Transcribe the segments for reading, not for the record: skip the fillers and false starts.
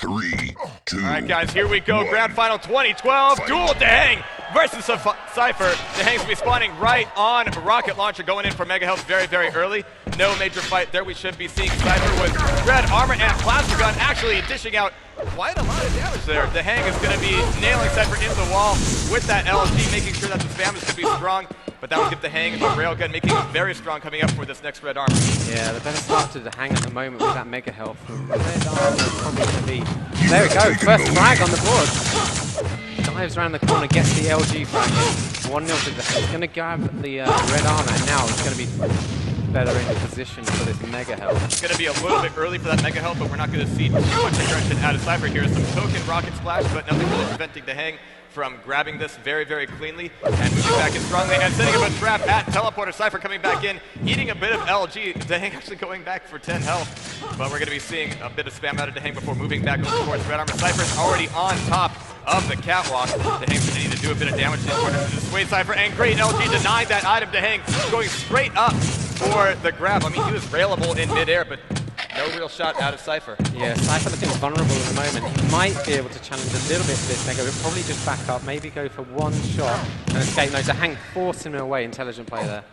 3, 2. All right, guys, here we go. Grand Final 2012. Duel DaHanG versus Cypher. DaHanG's gonna be spawning right on rocket launcher, going in for mega health very, very early. No major fight there. We should be seeing Cypher with red armor and plasma gun actually dishing out quite a lot of damage there. DaHanG is going to be nailing Cypher into the wall with that LG, making sure that the spam is going to be strong. But that will give DaHanG a railgun, making him very strong coming up for this next red armor. Yeah, the better start to DaHanG at the moment with that mega health. Red armor is probably going to be... There we go, first frag on the board. Dives around the corner, gets the LG frag in. 1-0 to DaHanG. He's going to grab the red armor, and now he's going to be better in position for this mega health. It's going to be a little bit early for that mega health, but we're not going to see too much aggression out of Cypher here. Some token rocket splash, but nothing really preventing DaHanG from grabbing this very, very cleanly and moving back in strongly and setting up a trap at teleporter. Cypher coming back in, eating a bit of LG. DaHanG actually going back for 10 health, but we're going to be seeing a bit of spam out of DaHanG before moving back over towards red armor. Cypher's already on top of the catwalk. DaHanG's going to need to do a bit of damage in order to dissuade Cypher, and great LG denied that item. DaHanG going straight up for the grab. I mean, he was railable in midair, but no real shot out of Cypher. Yeah, Cypher looking vulnerable at the moment. He might be able to challenge a little bit for this mega. He'll probably just back up, maybe go for one shot and escape. No, DaHanG forcing him away. Intelligent play there.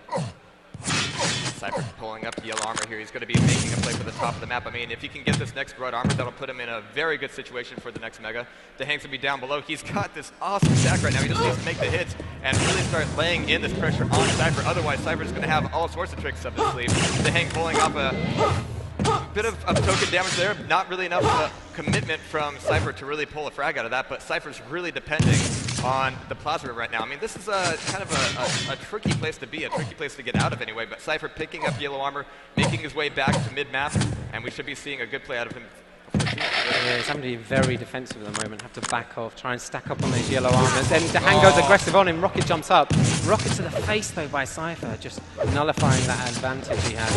Cypher pulling up yellow armor here. He's going to be making a play for the top of the map. I mean, if he can get this next red armor, that'll put him in a very good situation for the next mega. DaHanG's going to be down below. He's got this awesome stack right now. He just needs to make the hits and really start laying in this pressure on Cypher. Otherwise, Cypher's going to have all sorts of tricks up his sleeve. DaHanG pulling off a bit of token damage there. Not really enough commitment from Cypher to really pull a frag out of that, but Cypher's really depending on the plasma right now. I mean, this is kind of a tricky place to be, a tricky place to get out of anyway, but Cypher picking up yellow armor, making his way back to mid-map, and we should be seeing a good play out of him. Yeah, he's having to be very defensive at the moment, have to back off, try and stack up on those yellow armors. Then DaHanG goes aggressive on him, Rocket jumps up. Rocket to the face though by Cypher, just nullifying that advantage he had.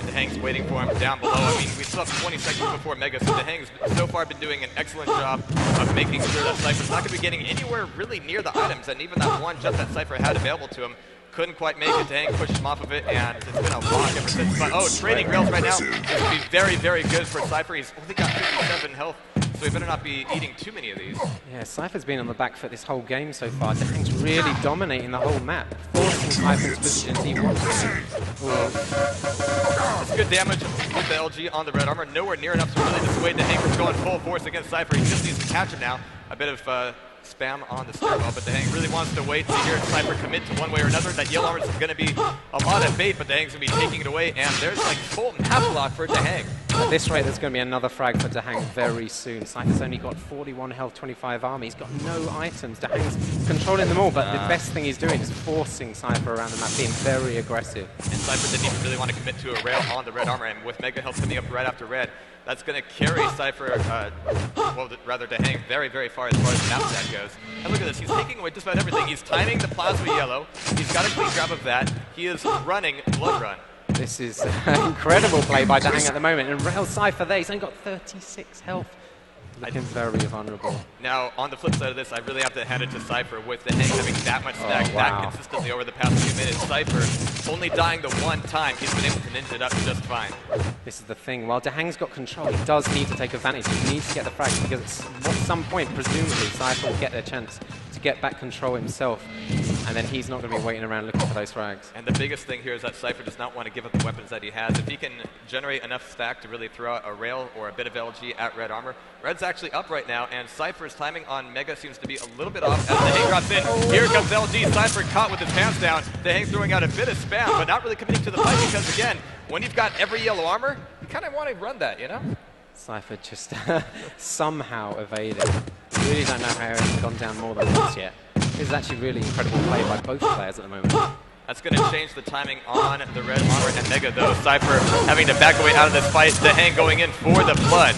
DaHanG's waiting for him down below. I mean, we still have 20 seconds before Mega, so DaHanG's so far been doing an excellent job of making sure that Cypher's not going to be getting anywhere really near the items, and even that one jump that Cypher had available to him couldn't quite make it. DaHanG pushed him off of it, and it's been a lock ever since. But, trading rails right now is going to be very, very good for Cypher. He's only got 57 health, so he better not be eating too many of these. Yeah, Cypher's been on the back foot this whole game so far. DaHanG's really dominating the whole map, forcing Cypher's positions he wants to. It's good damage with the LG on the red armor. Nowhere near enough to really dissuade DaHanG from going full force against Cypher. He just needs to catch him now. A bit of spam on the stairwell, but DaHanG really wants to wait to hear Cypher commit to one way or another. That yellow armor is going to be a lot of bait, but DaHanG's going to be taking it away, and there's like full map block for DaHanG. At this rate, there's going to be another frag for DaHanG very soon. Cypher's only got 41 health, 25 armor. He's got no items. DaHanG's controlling them all, but the best thing he's doing is forcing Cypher around the map, being very aggressive. And Cypher didn't even really want to commit to a rail on the red armor, and with mega health coming up right after red, that's going to carry Cypher, well, rather DaHanG, very, very far as the map stat goes. And look at this, he's taking away just about everything. He's timing the plasma yellow. He's got a clean grab of that. He is running Bloodrun. This is an incredible play by DaHanG at the moment. And rail Cypher there, he's only got 36 health. Looking very vulnerable. Now, on the flip side of this, I really have to hand it to Cypher with DaHanG having that much stack that consistently over the past few minutes. Cypher only dying the one time, he's been able to ninja it up just fine. This is the thing, while DaHanG's got control, he does need to take advantage. He needs to get the frags because at some point, presumably, Cypher will get their chance to get back control himself. And then he's not going to be waiting around looking for those frags. And the biggest thing here is that Cypher does not want to give up the weapons that he has. If he can generate enough stack to really throw out a rail or a bit of LG at red armor, red's actually up right now, and Cypher's timing on Mega seems to be a little bit off as DaHanG drops in. Here comes LG, Cypher caught with his pants down. DaHanG throwing out a bit of spam, but not really committing to the fight because, again, when you've got every yellow armor, you kind of want to run that, you know? Cypher just somehow evaded. We really don't know how he's gone down more than once yet. This is actually really incredible play by both players at the moment. That's going to change the timing on the red armor and Mega, though. Cypher having to back away out of this fight. DaHanG going in for the blood.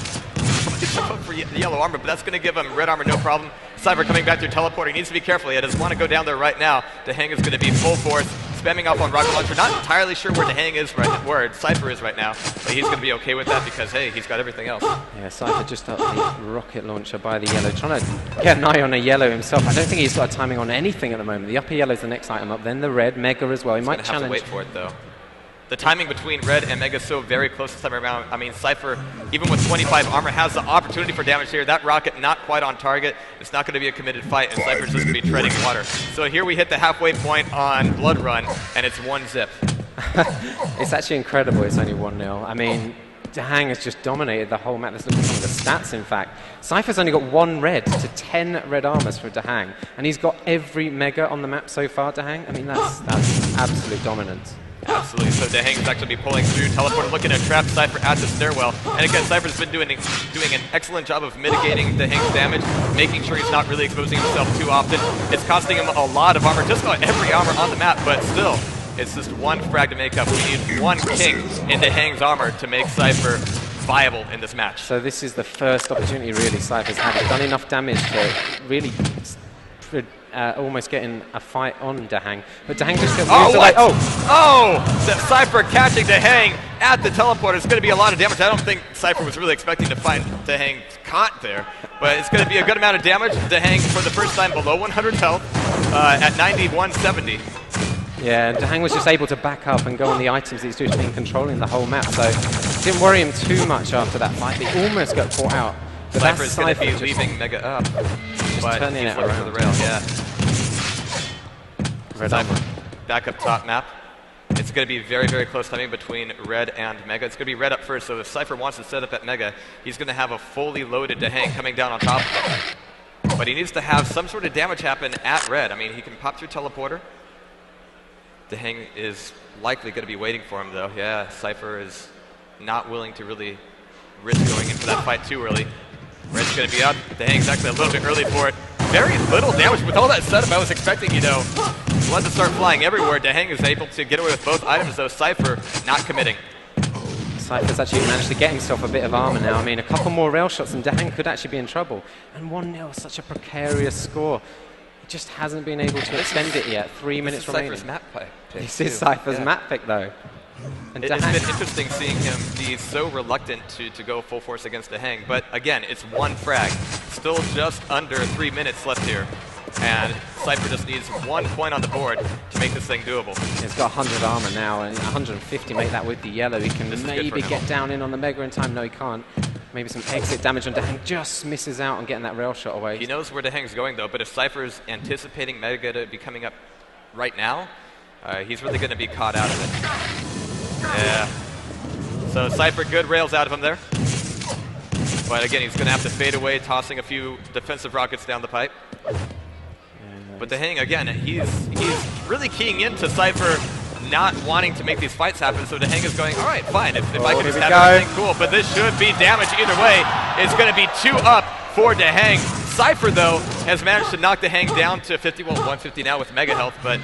For the yellow armor, but that's going to give him red armor no problem. Cypher coming back through teleport. He needs to be careful. He doesn't want to go down there right now. DaHanG is going to be full force, spamming off on rocket launcher. Not entirely sure where DaHanG is where Cypher is right now, but he's going to be okay with that because, hey, he's got everything else. Yeah, Cypher just up the rocket launcher by the yellow, trying to get an eye on a yellow himself. I don't think he's got a timing on anything at the moment. The upper yellow is the next item up, then the red, Mega as well. He might challenge. Have to wait for it, though. The timing between Red and Mega is so very close this time around. I mean, Cypher, even with 25 armor, has the opportunity for damage here. That rocket not quite on target. It's not going to be a committed fight, and Cypher's just going to be treading water. So here we hit the halfway point on Bloodrun, and it's 1-zip. It's actually incredible it's only 1-0. I mean, DaHanG has just dominated the whole map. Let's look at some of the stats, in fact. Cypher's only got 1 red to 10 red armors for DaHanG, and he's got every mega on the map so far, DaHanG. I mean, that's absolute dominance. Absolutely. So DaHanG's actually be pulling through. Teleporter looking to trap Cypher at the stairwell. And again, Cypher's been doing an excellent job of mitigating DaHanG's damage, making sure he's not really exposing himself too often. It's costing him a lot of armor, just about every armor on the map, but still, it's just 1 frag to make up. We need 1 king in DaHanG's armor to make Cypher viable in this match. So this is the first opportunity, really, Cypher's had. He's done enough damage to really almost getting a fight on DaHanG. But DaHanG just gets away. Cypher catching DaHanG at the teleporter. It's going to be a lot of damage. I don't think Cypher was really expecting to find DaHanG caught there, but it's going to be a good amount of damage. DaHanG, for the first time, below 100 health at 9170. Yeah, and DaHanG was just able to back up and go on the items that he's just been controlling the whole map, so it didn't worry him too much after that fight. He almost got caught out. Cypher's going to be leaving Mega up, but turning he's it looking around. for the rail, yeah. Red Cypher back up top map. It's going to be very, very close timing between Red and Mega. It's going to be Red up first, so if Cypher wants to set up at Mega, he's going to have a fully loaded DaHanG coming down on top of him. But he needs to have some sort of damage happen at Red. I mean, he can pop through teleporter. DaHanG is likely going to be waiting for him, though. Yeah, Cypher is not willing to really risk going into that fight too early. Red's going to be up. DaHanG's actually a little bit early for it. Very little damage. With all that setup, I was expecting, blood to start flying everywhere. DaHanG is able to get away with both items, though. Cypher not committing. Cypher's actually managed to get himself a bit of armor now. I mean, a couple more rail shots and DaHanG could actually be in trouble. And 1-0, such a precarious score. He just hasn't been able to extend it yet. 3 minutes remaining. Cypher's map pick. This is Cypher's map pick, though. And it's been interesting seeing him be so reluctant to go full force against DaHanG. But again, it's 1 frag. Still just under 3 minutes left here. And Cypher just needs 1 point on the board to make this thing doable. He's got 100 armor now, and 150 make that with the yellow. He can maybe get down in on the Mega in time. No, he can't. Maybe some exit damage on DaHanG. Just misses out on getting that rail shot away. He knows where DaHanG's going, though, but if Cypher's anticipating Mega to be coming up right now, he's really going to be caught out of it. Yeah. So Cypher, good rails out of him there. But again, he's going to have to fade away, tossing a few defensive rockets down the pipe. But DaHanG, again, he's really keying into Cypher not wanting to make these fights happen, so DaHanG is going, all right, fine, if I can just have everything, cool. But this should be damage either way. It's going to be 2 up for DaHanG. Cypher, though, has managed to knock DaHanG down to 50, well, 150 now with Mega Health, but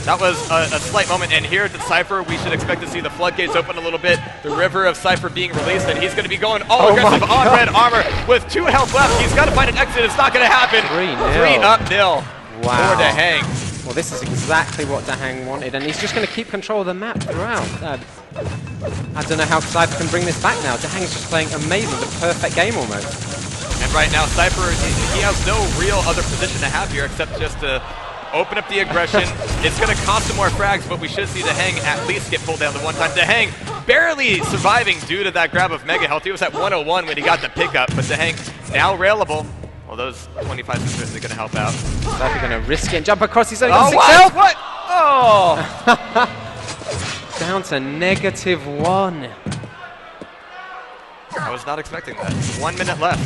that was a slight moment. And here at the Cypher, we should expect to see the floodgates open a little bit, the river of Cypher being released, and he's going to be going all aggressive on red armor with 2 health left. He's got to find an exit. It's not going to happen. 3-0. 3-0 Wow. for DaHanG. Well, this is exactly what DaHanG wanted, and he's just going to keep control of the map throughout. I don't know how Cypher can bring this back now. DaHanG's just playing amazing, the perfect game almost. And right now, Cypher, he has no real other position to have here except just to open up the aggression. It's going to cost him more frags, but we should see DaHanG at least get pulled down the one time. DaHanG barely surviving due to that grab of Mega Health. He was at 101 when he got the pickup, but DaHanG now railable. Well, those 25 sisters are going to help out. Cypher going to risk it and jump across. He's only got 6 health. What? Oh! Down to -1. I was not expecting that. 1 minute left.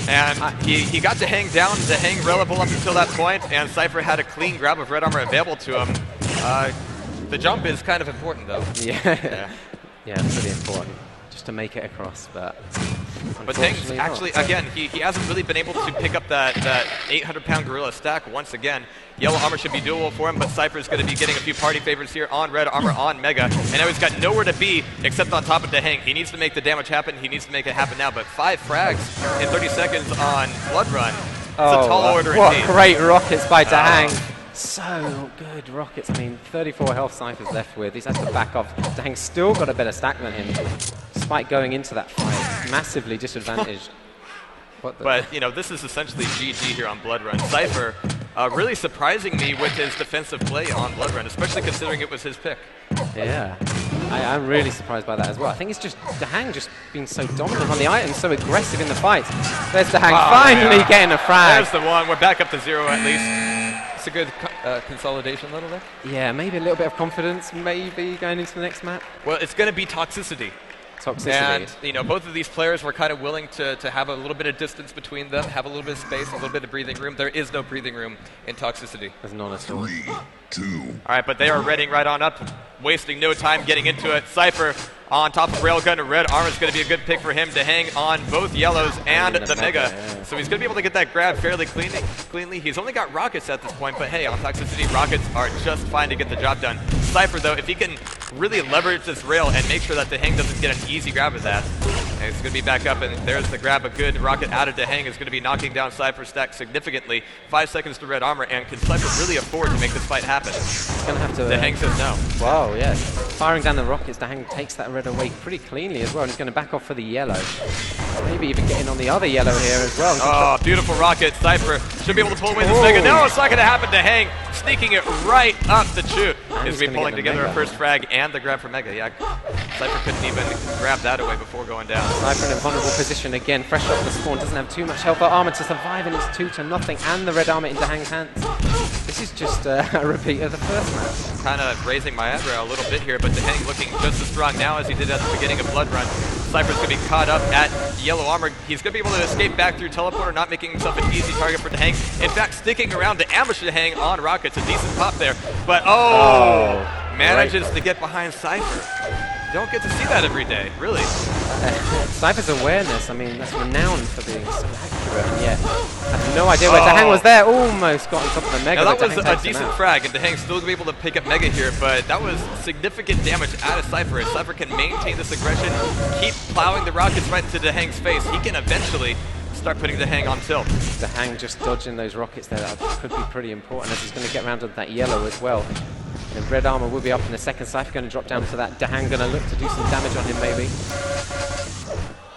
And he got DaHanG down, DaHanG reliable up until that point, and Cypher had a clean grab of red armor available to him. The jump is kind of important, though. Yeah, pretty important. Just to make it across, but DaHanG's actually, again, he hasn't really been able to pick up that 800-pound gorilla stack once again. Yellow armor should be doable for him, but Cypher's going to be getting a few party favors here on red armor on Mega, and now he's got nowhere to be except on top of DaHanG. He needs to make the damage happen. He needs to make it happen now, but 5 frags in 30 seconds on Bloodrun. It's a tall order what indeed. Great rockets by DaHanG. So good rockets. I mean, 34 health Cypher's left with. He's had to back off. DaHanG's still got a better stack than him, despite going into that fight. Massively disadvantaged. But, this is essentially GG here on Bloodrun. Cypher really surprising me with his defensive play on Bloodrun, especially considering it was his pick. Yeah. I'm really surprised by that as well. I think it's just DaHanG just being so dominant on the items, so aggressive in the fights. There's DaHanG finally getting a frag. There's the one. We're back up to 0 at least. It's a good consolidation level there. Yeah, maybe a little bit of confidence, maybe going into the next map. Well, it's going to be Toxicity. And, you know, both of these players were kind of willing to have a little bit of distance between them, have a little bit of space, a little bit of breathing room. There is no breathing room in Toxicity. There's none at all. 3, 2. All right, but they are readying right on up, wasting no time getting into it. Cypher on top of Railgun. Red armor is going to be a good pick for him to hang on both yellows and the Mega. So he's going to be able to get that grab fairly cleanly. He's only got rockets at this point, but hey, on Toxicity, rockets are just fine to get the job done. Cypher, though, if he can really leverage this rail and make sure that DaHanG doesn't get an easy grab of that, and it's going to be back up, and there's the grab. A good rocket out of DaHanG is going to be knocking down Cypher's stack significantly. 5 seconds to red armor, and can Cypher really afford to make this fight happen? He's going to have to... DaHanG says no. Wow, yeah. Firing down the rockets, DaHanG takes that red away pretty cleanly as well, and he's going to back off for the yellow. Maybe even getting on the other yellow here as well. Oh, beautiful rocket. Cypher should be able to pull away this Mega. No, it's not going to happen. DaHanG sneaking it right up the chute. Is we pulling together a first frag and the grab for Mega. Yeah, Cypher couldn't even grab that away before going down. Cypher in a vulnerable position again, fresh off the spawn, doesn't have too much health or armor to survive, and it's 2-0, and the red armor in DaHanG's hands. This is just a repeat of the first map. Kind of raising my eyebrow a little bit here, but DaHanG looking just as strong now as he did at the beginning of Bloodrun. Cypher's going to be caught up at yellow armor. He's going to be able to escape back through teleporter, not making himself an easy target for DaHanG. In fact, sticking around to ambush DaHanG on rockets. A decent pop there, but manages to get behind Cypher. Don't get to see that every day, really. Cypher's awareness, I mean, that's renowned for being so accurate. And yeah, I have no idea where DaHanG was there. Almost got on top of the Mega. Now that was a decent frag, and DaHanG still going to be able to pick up Mega here, but that was significant damage out of Cypher. If Cypher can maintain this aggression, keep plowing the rockets right into DaHanG's face, he can eventually start putting DaHanG on tilt. DaHanG just dodging those rockets there, that could be pretty important as he's going to get around to that yellow as well. And red armor will be up in a second. Cypher going to drop down to that. DaHanG going to look to do some damage on him, maybe.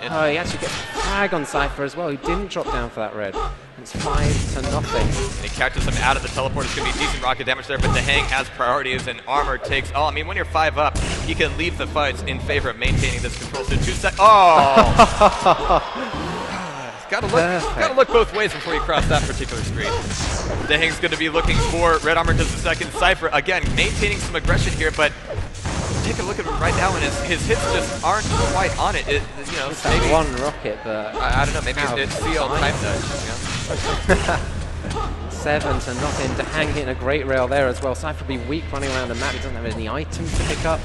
Oh, he actually gets a frag on Cypher as well. He didn't drop down for that red. It's 5-0. And he catches him out of the teleport. It's going to be decent rocket damage there, but DaHanG has priorities, and armor takes all. I mean, when you're 5 up, he can leave the fights in favor of maintaining this control. So 2 seconds. Oh! Gotta look both ways before you cross that particular screen. DaHanG's going to be looking for red armor just a second. Cypher, again, maintaining some aggression here, but take a look at him right now, and his hits just aren't quite on it. You know, it's maybe that one rocket, but I don't know. Maybe it's CL time dodge. 7-0. DaHanG hitting a great rail there as well. Cypher will be weak running around the map. He doesn't have any items to pick up.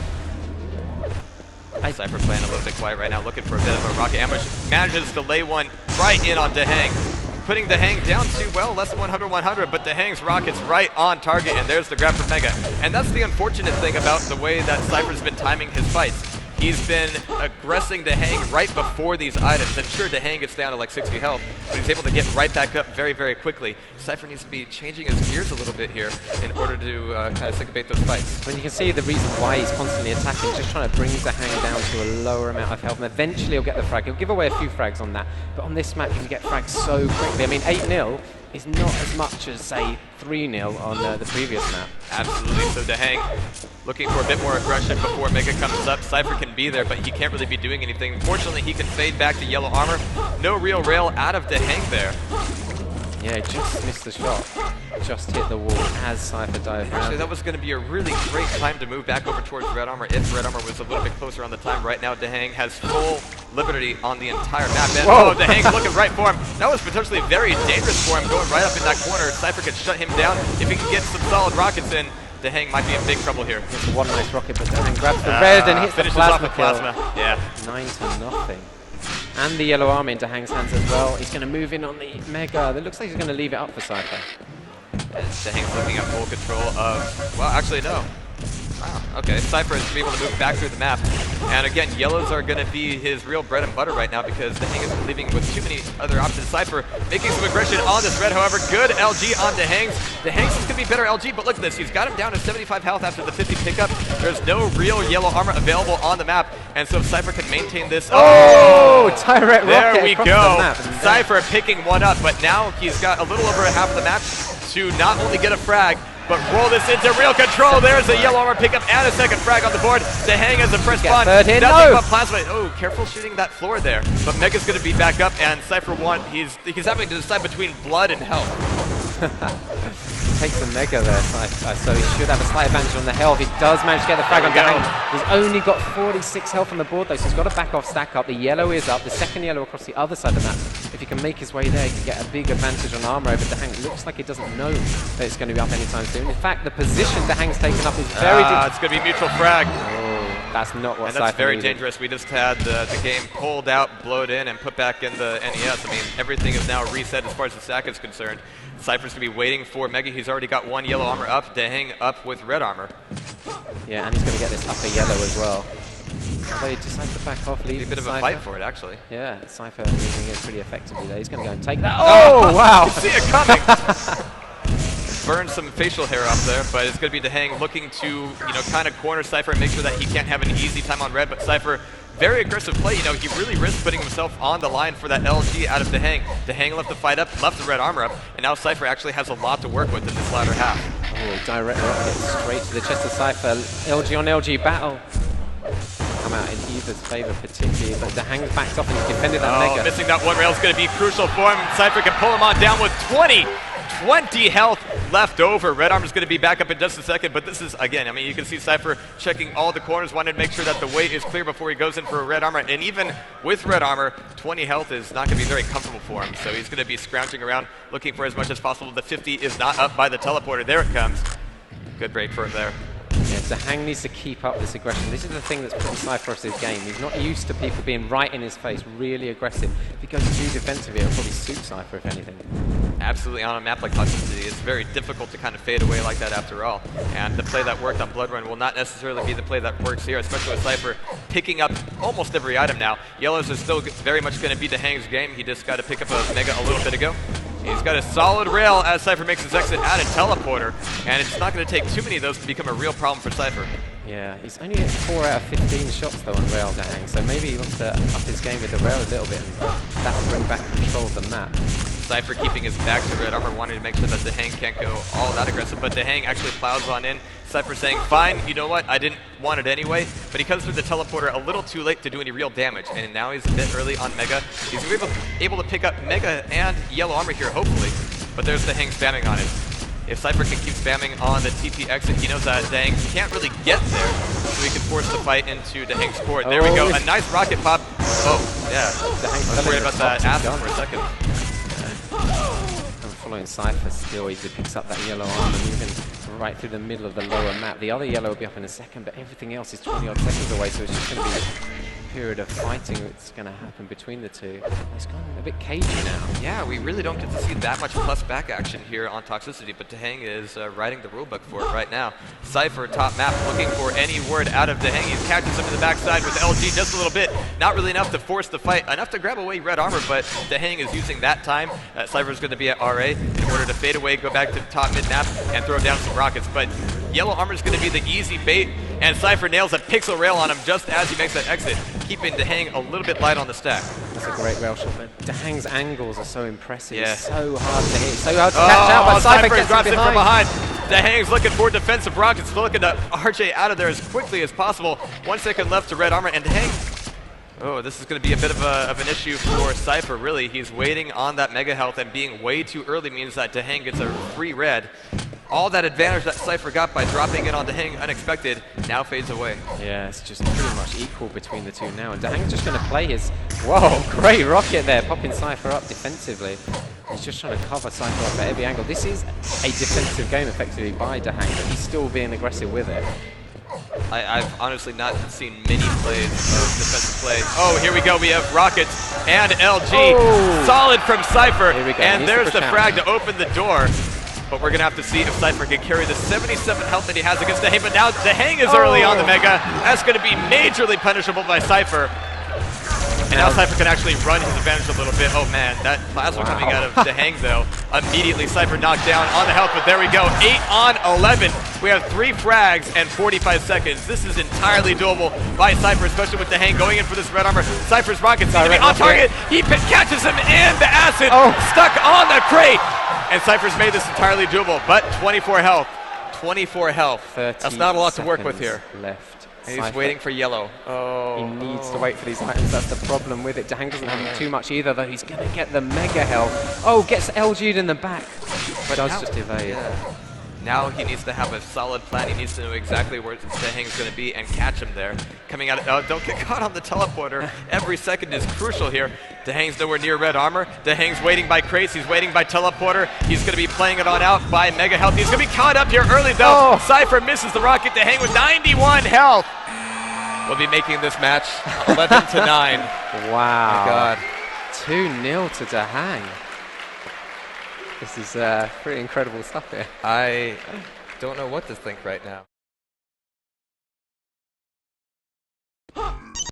Cypher playing a little bit quiet right now, looking for a bit of a rocket ambush. Manages to lay one right in on DaHanG, putting DaHanG down to, well, less than 100, but DaHanG's rockets right on target, and there's the grab for Mega. And that's the unfortunate thing about the way that Cypher's been timing his fights. He's been aggressing DaHanG right before these items, and sure, DaHanG gets down to like 60 health, but he's able to get right back up very, very quickly. Cypher needs to be changing his gears a little bit here in order to kind of syncopate those fights. When you can see the reason why he's constantly attacking, just trying to bring DaHanG down to a lower amount of health, and eventually he'll get the frag. He'll give away a few frags on that, but on this map you can get frags so quickly. I mean, 8-0 is not as much as, say, 3-0 on the previous map. Absolutely. So DaHanG looking for a bit more aggression before Mega comes up. Cypher can be there, but he can't really be doing anything. Fortunately, he can fade back to yellow armor. No real rail out of DaHanG there. Yeah, just missed the shot. Just hit the wall as Cypher dived Actually, around. that was going to be a really great time to move back over towards red armor if red armor was a little bit closer on the time. Right now, DaHanG has full liberty on the entire map. And DaHanG's looking right for him. That was potentially very dangerous for him, going right up in that corner. Cypher could shut him down. If he can get some solid rockets in, DaHanG might be in big trouble here. It's one nice rocket, but DaHanG grabs the red and hits the plasma kill. Yeah. 9-0. And the yellow armor into DaHanG's hands as well. He's going to move in on the Mega. It looks like he's going to leave it up for Cypher. DaHanG's looking at full control of... Well, actually, no. Wow, okay. Cypher is able to move back through the map. And again, yellows are going to be his real bread and butter right now because DaHanG is leaving with too many other options. Cypher making some aggression on this red, however. Good LG on DaHanG's. DaHanG's is going to be better LG, but look at this. He's got him down to 75 health after the 50 pickup. There's no real yellow armor available on the map. And so if Cypher can maintain this... Oh! Direct rocket there we across go. The map. Cypher picking one up, but now he's got a little over half of the match to not only get a frag, but roll this into real control. There's a yellow armor pickup and a second frag on the board. DaHanG has a fresh spawn. Nothing but plasma. Oh, careful shooting that floor there. But Mega's going to be back up, and Cypher he's having to decide between blood and health. Takes the Mega there, so he should have a slight advantage on the health. He does manage to get the frag on DaHanG. He's only got 46 health on the board though, so he's got to back off, stack up. The yellow is up, the second yellow across the other side of the map. If he can make his way there, he can get a big advantage on armor over DaHanG. It looks like he doesn't know that it's going to be up anytime soon. In fact, the position DaHanG's taken up is very it's going to be mutual frag. That's not what Cypher that's very needed. dangerous. We just had the game pulled out, blowed in, and put back in the NES. I mean, everything is now reset as far as the stack is concerned. Cypher's going to be waiting for Mega. He's already got one yellow armor up. DaHanG up with red armor. Yeah, and he's going to get this upper yellow as well. Although he decides to back off, leave a bit of a fight for it, actually. Yeah, Cypher using it pretty effectively there. He's going to go and take that. Oh, wow! You see it coming! Burn some facial hair up there, but it's going to be DaHanG looking to, kind of corner Cypher and make sure that he can't have an easy time on red. But Cypher, very aggressive play. He really risked putting himself on the line for that LG out of DaHanG. DaHanG left the fight up, left the red armor up, and now Cypher actually has a lot to work with in this latter half. Oh, direct rocket straight to the chest of Cypher. LG on LG battle. Come out in either's favor particularly, but DaHanG's backed off and he's defended that Mega. Missing that one rail is going to be crucial for him. Cypher can pull him on down with 20 health left over. Red armor's going to be back up in just a second, but this is, again, you can see Cypher checking all the corners, wanting to make sure that the weight is clear before he goes in for a red armor, and even with red armor, 20 health is not going to be very comfortable for him, so he's going to be scrounging around, looking for as much as possible. The 50 is not up by the teleporter. There it comes. Good break for him there. Yeah, DaHanG needs to keep up this aggression. This is the thing that's putting Cypher off his game. He's not used to people being right in his face, really aggressive. If he goes too defensive, it'll probably suit Cypher, if anything. Absolutely, on a map like Toxicity, it's very difficult to kind of fade away like that after all. And the play that worked on Bloodrun will not necessarily be the play that works here, especially with Cypher picking up almost every item now. Yellows is still very much going to be DaHanG's game. He just got to pick up a Mega a little bit ago. He's got a solid rail as Cypher makes his exit out of teleporter, and it's not going to take too many of those to become a real problem for Cypher. Yeah, he's only at 4 out of 15 shots though on rail DaHanG, so maybe he wants to up his game with the rail a little bit, and that'll bring back control of the map. Cypher keeping his back to red armor, wanting to make sure that DaHanG can't go all that aggressive, but DaHanG actually plows on in. Cypher saying, fine, you know what, I didn't want it anyway, but he comes through the teleporter a little too late to do any real damage, and now he's a bit early on Mega. He's able to pick up Mega and yellow armor here, hopefully, but there's DaHanG spamming on it. If Cypher can keep spamming on the TP exit, he knows that DaHanG can't really get there, so he can force the fight into DaHanG's court. There we go, a nice rocket pop. Oh, yeah, I was worried about that acid for a second. I'm following Cypher still. He picks up that yellow arm and moving right through the middle of the lower map. The other yellow will be up in a second, but everything else is 20 odd seconds away, so it's just going to be a period of fighting that's going to happen between the two. It's gone a bit cagey now. Yeah, we really don't get to see that much plus back action here on Toxicity, but DaHanG is writing the rulebook for it right now. Cypher top map looking for any word out of DaHanG. He catches him in the backside with LG just a little bit. Not really enough to force the fight, enough to grab away red armor, but DaHanG is using that time. Cypher's going to be at RA in order to fade away, go back to the top mid map, and throw down some rockets. But yellow armor is going to be the easy bait, and Cypher nails a pixel rail on him just as he makes that exit, keeping DaHanG a little bit light on the stack. That's a great rail shot, but DaHanG's angles are so impressive. Yeah. It's so hard to hit, so hard to catch out, but Cypher drops it from behind. DaHanG's looking for defensive rockets, looking to RJ out of there as quickly as possible. 1 second left to red armor, and DaHanG, this is going to be a bit of an issue for Cypher, really. He's waiting on that mega health, and being way too early means that DaHanG gets a free red. All that advantage that Cypher got by dropping in on DaHanG unexpected now fades away. Yeah, it's just pretty much equal between the two now, and DaHanG's just going to play his... Whoa, great rocket there, popping Cypher up defensively. He's just trying to cover Cypher up at every angle. This is a defensive game effectively by DaHanG, but he's still being aggressive with it. I've honestly not seen many plays of defensive play. Oh, here we go. We have rockets and LG. Oh. Solid from Cypher. Here we go. And there's the frag to open the door. But we're going to have to see if Cypher can carry the 77 health that he has against DaHanG. But now DaHanG is early on the Mega. That's going to be majorly punishable by Cypher. And now Cypher can actually run his advantage a little bit. Oh man, that plasma coming out of DaHanG though. Immediately Cypher knocked down on the health, but there we go. 8 on 11. We have 3 frags and 45 seconds. This is entirely doable by Cypher, especially with DaHanG going in for this red armor. Cypher's rockets seem to be on target. He catches him in the acid, stuck on the crate. And Cypher's made this entirely doable, but 24 health. 24 health. That's not a lot to work with here. Left. He's Cypher. waiting for yellow. Oh. He needs to wait for these items. That's the problem with it. DaHanG doesn't have too much either, though. He's going to get the mega health. Oh, gets LG'd in the back. But does just evade. Yeah. Now he needs to have a solid plan. He needs to know exactly where DaHanG's going to be and catch him there. Coming out of, don't get caught on the teleporter. Every second is crucial here. DaHanG's nowhere near red armor. DaHanG's waiting by crates. He's waiting by teleporter. He's going to be playing it on out by mega health. He's going to be caught up here early though. Oh. Cypher misses the rocket. DaHanG with 91 health. We'll be making this match 11 to 9. Wow. My God. 2-0 to DaHanG. This is pretty incredible stuff here. I don't know what to think right now. All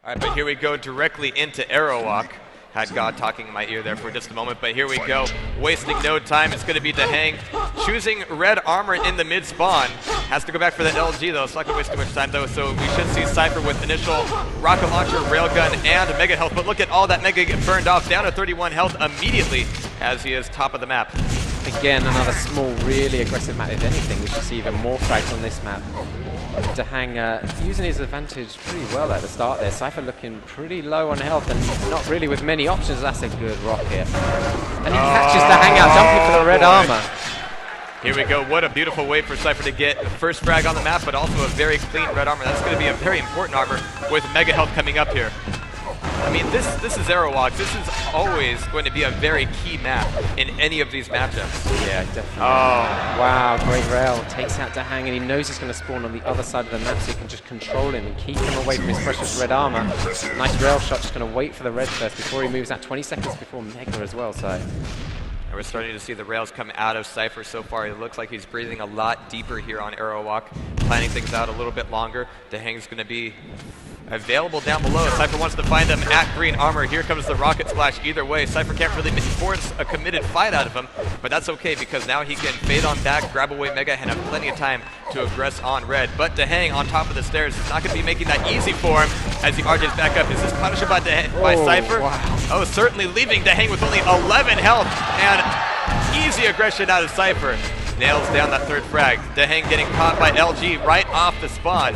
right, but here we go directly into Aerowalk. Had God talking in my ear there for just a moment, but here we go. Wasting no time. It's going to be DaHanG choosing red armor in the mid spawn. Has to go back for the LG though. It's not going to waste too much time though. So we should see Cypher with initial rocket launcher, railgun, and mega health. But look at all that mega get burned off. Down to 31 health immediately as he is top of the map. Again, another small, really aggressive map. If anything, we should see even more frags on this map. DaHanG using his advantage pretty well at the start there. Cypher looking pretty low on health and not really with many options. That's a good rocket. And he catches DaHanG out, jumping for the red armor. Here we go. What a beautiful way for Cypher to get the first frag on the map, but also a very clean red armor. That's going to be a very important armor with mega health coming up here. I mean, this is Aerowalk. This is always going to be a very key map in any of these matchups. Yeah, definitely. Oh, wow, great rail. Takes out DaHanG, and he knows he's going to spawn on the other side of the map, so he can just control him and keep him away from his precious red armor. Nice rail shot, just going to wait for the red first before he moves out. 20 seconds before mega as well, so... And we're starting to see the rails come out of Cypher so far. It looks like he's breathing a lot deeper here on Aerowalk, planning things out a little bit longer. DaHanG's going to be available down below. Cypher wants to find them at green armor. Here comes the rocket splash either way. Cypher can't really force a committed fight out of him, but that's okay because now he can fade on back, grab away mega, and have plenty of time to aggress on red. But DaHanG on top of the stairs is not going to be making that easy for him as he RJ's back up. Is this punishable by Cypher? Wow. Oh, certainly leaving DaHanG with only 11 health and easy aggression out of Cypher. Nails down that third frag. DaHanG getting caught by LG right off the spawn.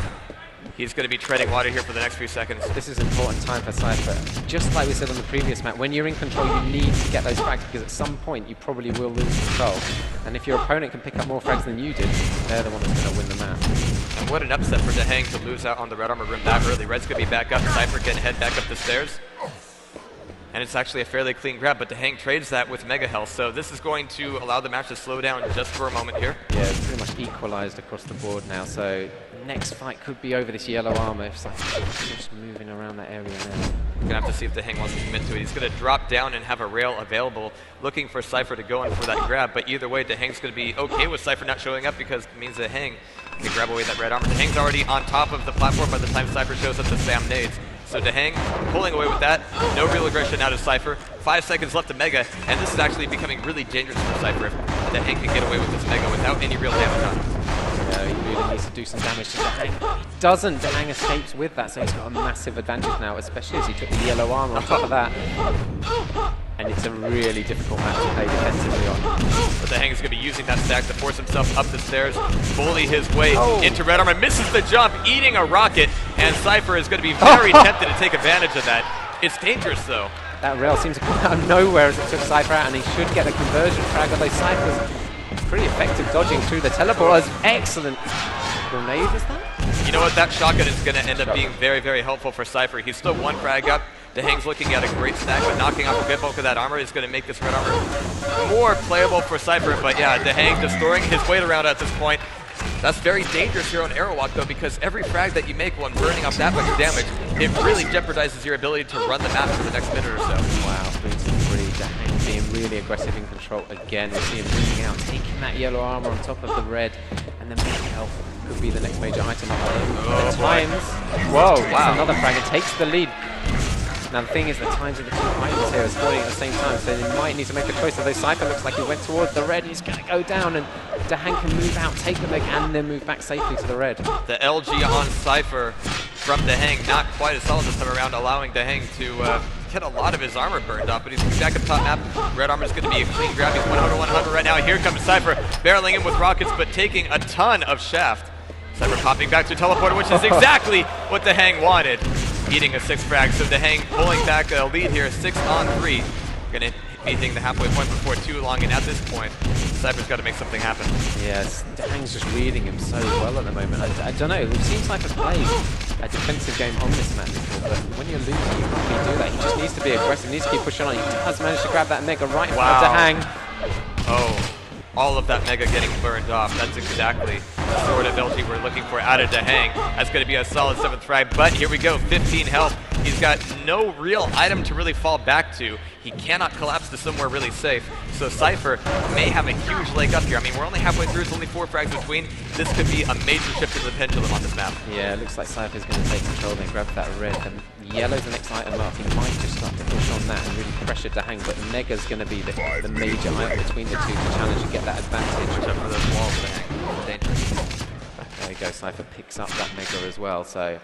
He's going to be treading water here for the next few seconds. This is an important time for Cypher. Just like we said on the previous map, when you're in control, you need to get those frags because at some point you probably will lose control. And if your opponent can pick up more frags than you did, they're the one that's going to win the map. And what an upset for DaHanG to lose out on the red armor room that early. Red's going to be back up. Cypher can head back up the stairs. And it's actually a fairly clean grab, but DaHanG trades that with mega health. So this is going to allow the match to slow down just for a moment here. Yeah, it's pretty much equalized across the board now. So the next fight could be over this yellow armor if Cypher's just moving around that area now. We're going to have to see if DaHanG wants to commit to it. He's going to drop down and have a rail available, looking for Cypher to go in for that grab. But either way, DaHanG's going to be okay with Cypher not showing up because it means DaHanG can grab away that red armor. DaHanG's already on top of the platform by the time Cypher shows up to spam nades. So DaHanG pulling away with that. No real aggression out of Cypher. 5 seconds left to mega, and this is actually becoming really dangerous for Cypher if DaHanG can get away with this mega without any real damage on him. Yeah, he really needs to do some damage to DaHanG. He doesn't. DaHanG escapes with that, so he's got a massive advantage now, especially as he took the yellow armor on top of that. And it's a really difficult map to play defensively on. But DaHanG is going to be using that stack to force himself up the stairs, bully his way into red armor, misses the jump, eating a rocket, and Cypher is going to be very tempted to take advantage of that. It's dangerous though. That rail seems to come out of nowhere as it took Cypher out, and he should get a conversion frag, although Cypher's pretty effective dodging through the teleport. Excellent grenade, was that? You know what, that shotgun is going to end up being very, very helpful for Cypher. He's still one frag up. DaHanG's looking at a great stack, but knocking off a good bulk of that armor is going to make this red armor more playable for Cypher. But yeah, DaHanG just throwing his weight around at this point. That's very dangerous here on Aerowalk though, because every frag that you make when burning off that much damage, it really jeopardizes your ability to run the map for the next minute or so. Wow, 3-3. DaHanG being really aggressive in control again. We see him moving out, taking that yellow armor on top of the red, and then mega health could be the next major item up there. The times. Whoa, wow. Another frag. It takes the lead. Now the thing is, the times of the two items here are spawning at the same time, so they might need to make a choice. Although Cypher looks like he went towards the red, he's going to go down, and DaHanG can move out, take the leg, and then move back safely to the red. The LG on Cypher from DaHanG, not quite as solid this time around, allowing DaHanG to get a lot of his armor burned off, but he's coming back up top map. Red armor is going to be a clean grab. He's 100 right now. Here comes Cypher, barreling in with rockets, but taking a ton of shaft. Cypher popping back to teleporter, which is exactly what DaHanG wanted. Eating a 6 frag, so DaHanG pulling back a lead here, 6-on-3. Gonna be hitting the halfway point before too long, and at this point, Cypher's got to make something happen. Yes, DaHanG's just reading him so well at the moment. I don't know, it seems like Cypher played a defensive game on this map before, but when you're losing, you can't really do that. He just needs to be aggressive, needs to keep pushing on. He does manage to grab that Mega right in front of DaHanG. Oh, all of that Mega getting burned off. That's exactly the sort of LG we're looking for out of DaHanG. That's going to be a solid 7th frag, but here we go, 15 health. He's got no real item to really fall back to. He cannot collapse to somewhere really safe. So Cypher may have a huge leg up here. I mean, we're only halfway through. It's only 4 frags between. This could be a major shift in the pendulum on this map. Yeah, it looks like Cypher's going to take control and grab that red. And yellow's the next item up. He might just start to push on that and really pressure DaHanG, but Mega's going to be the major item between the two to challenge and get that advantage. Watch out for those walls, DaHanG. Dangerous. There you go, Cypher picks up that Mega as well, so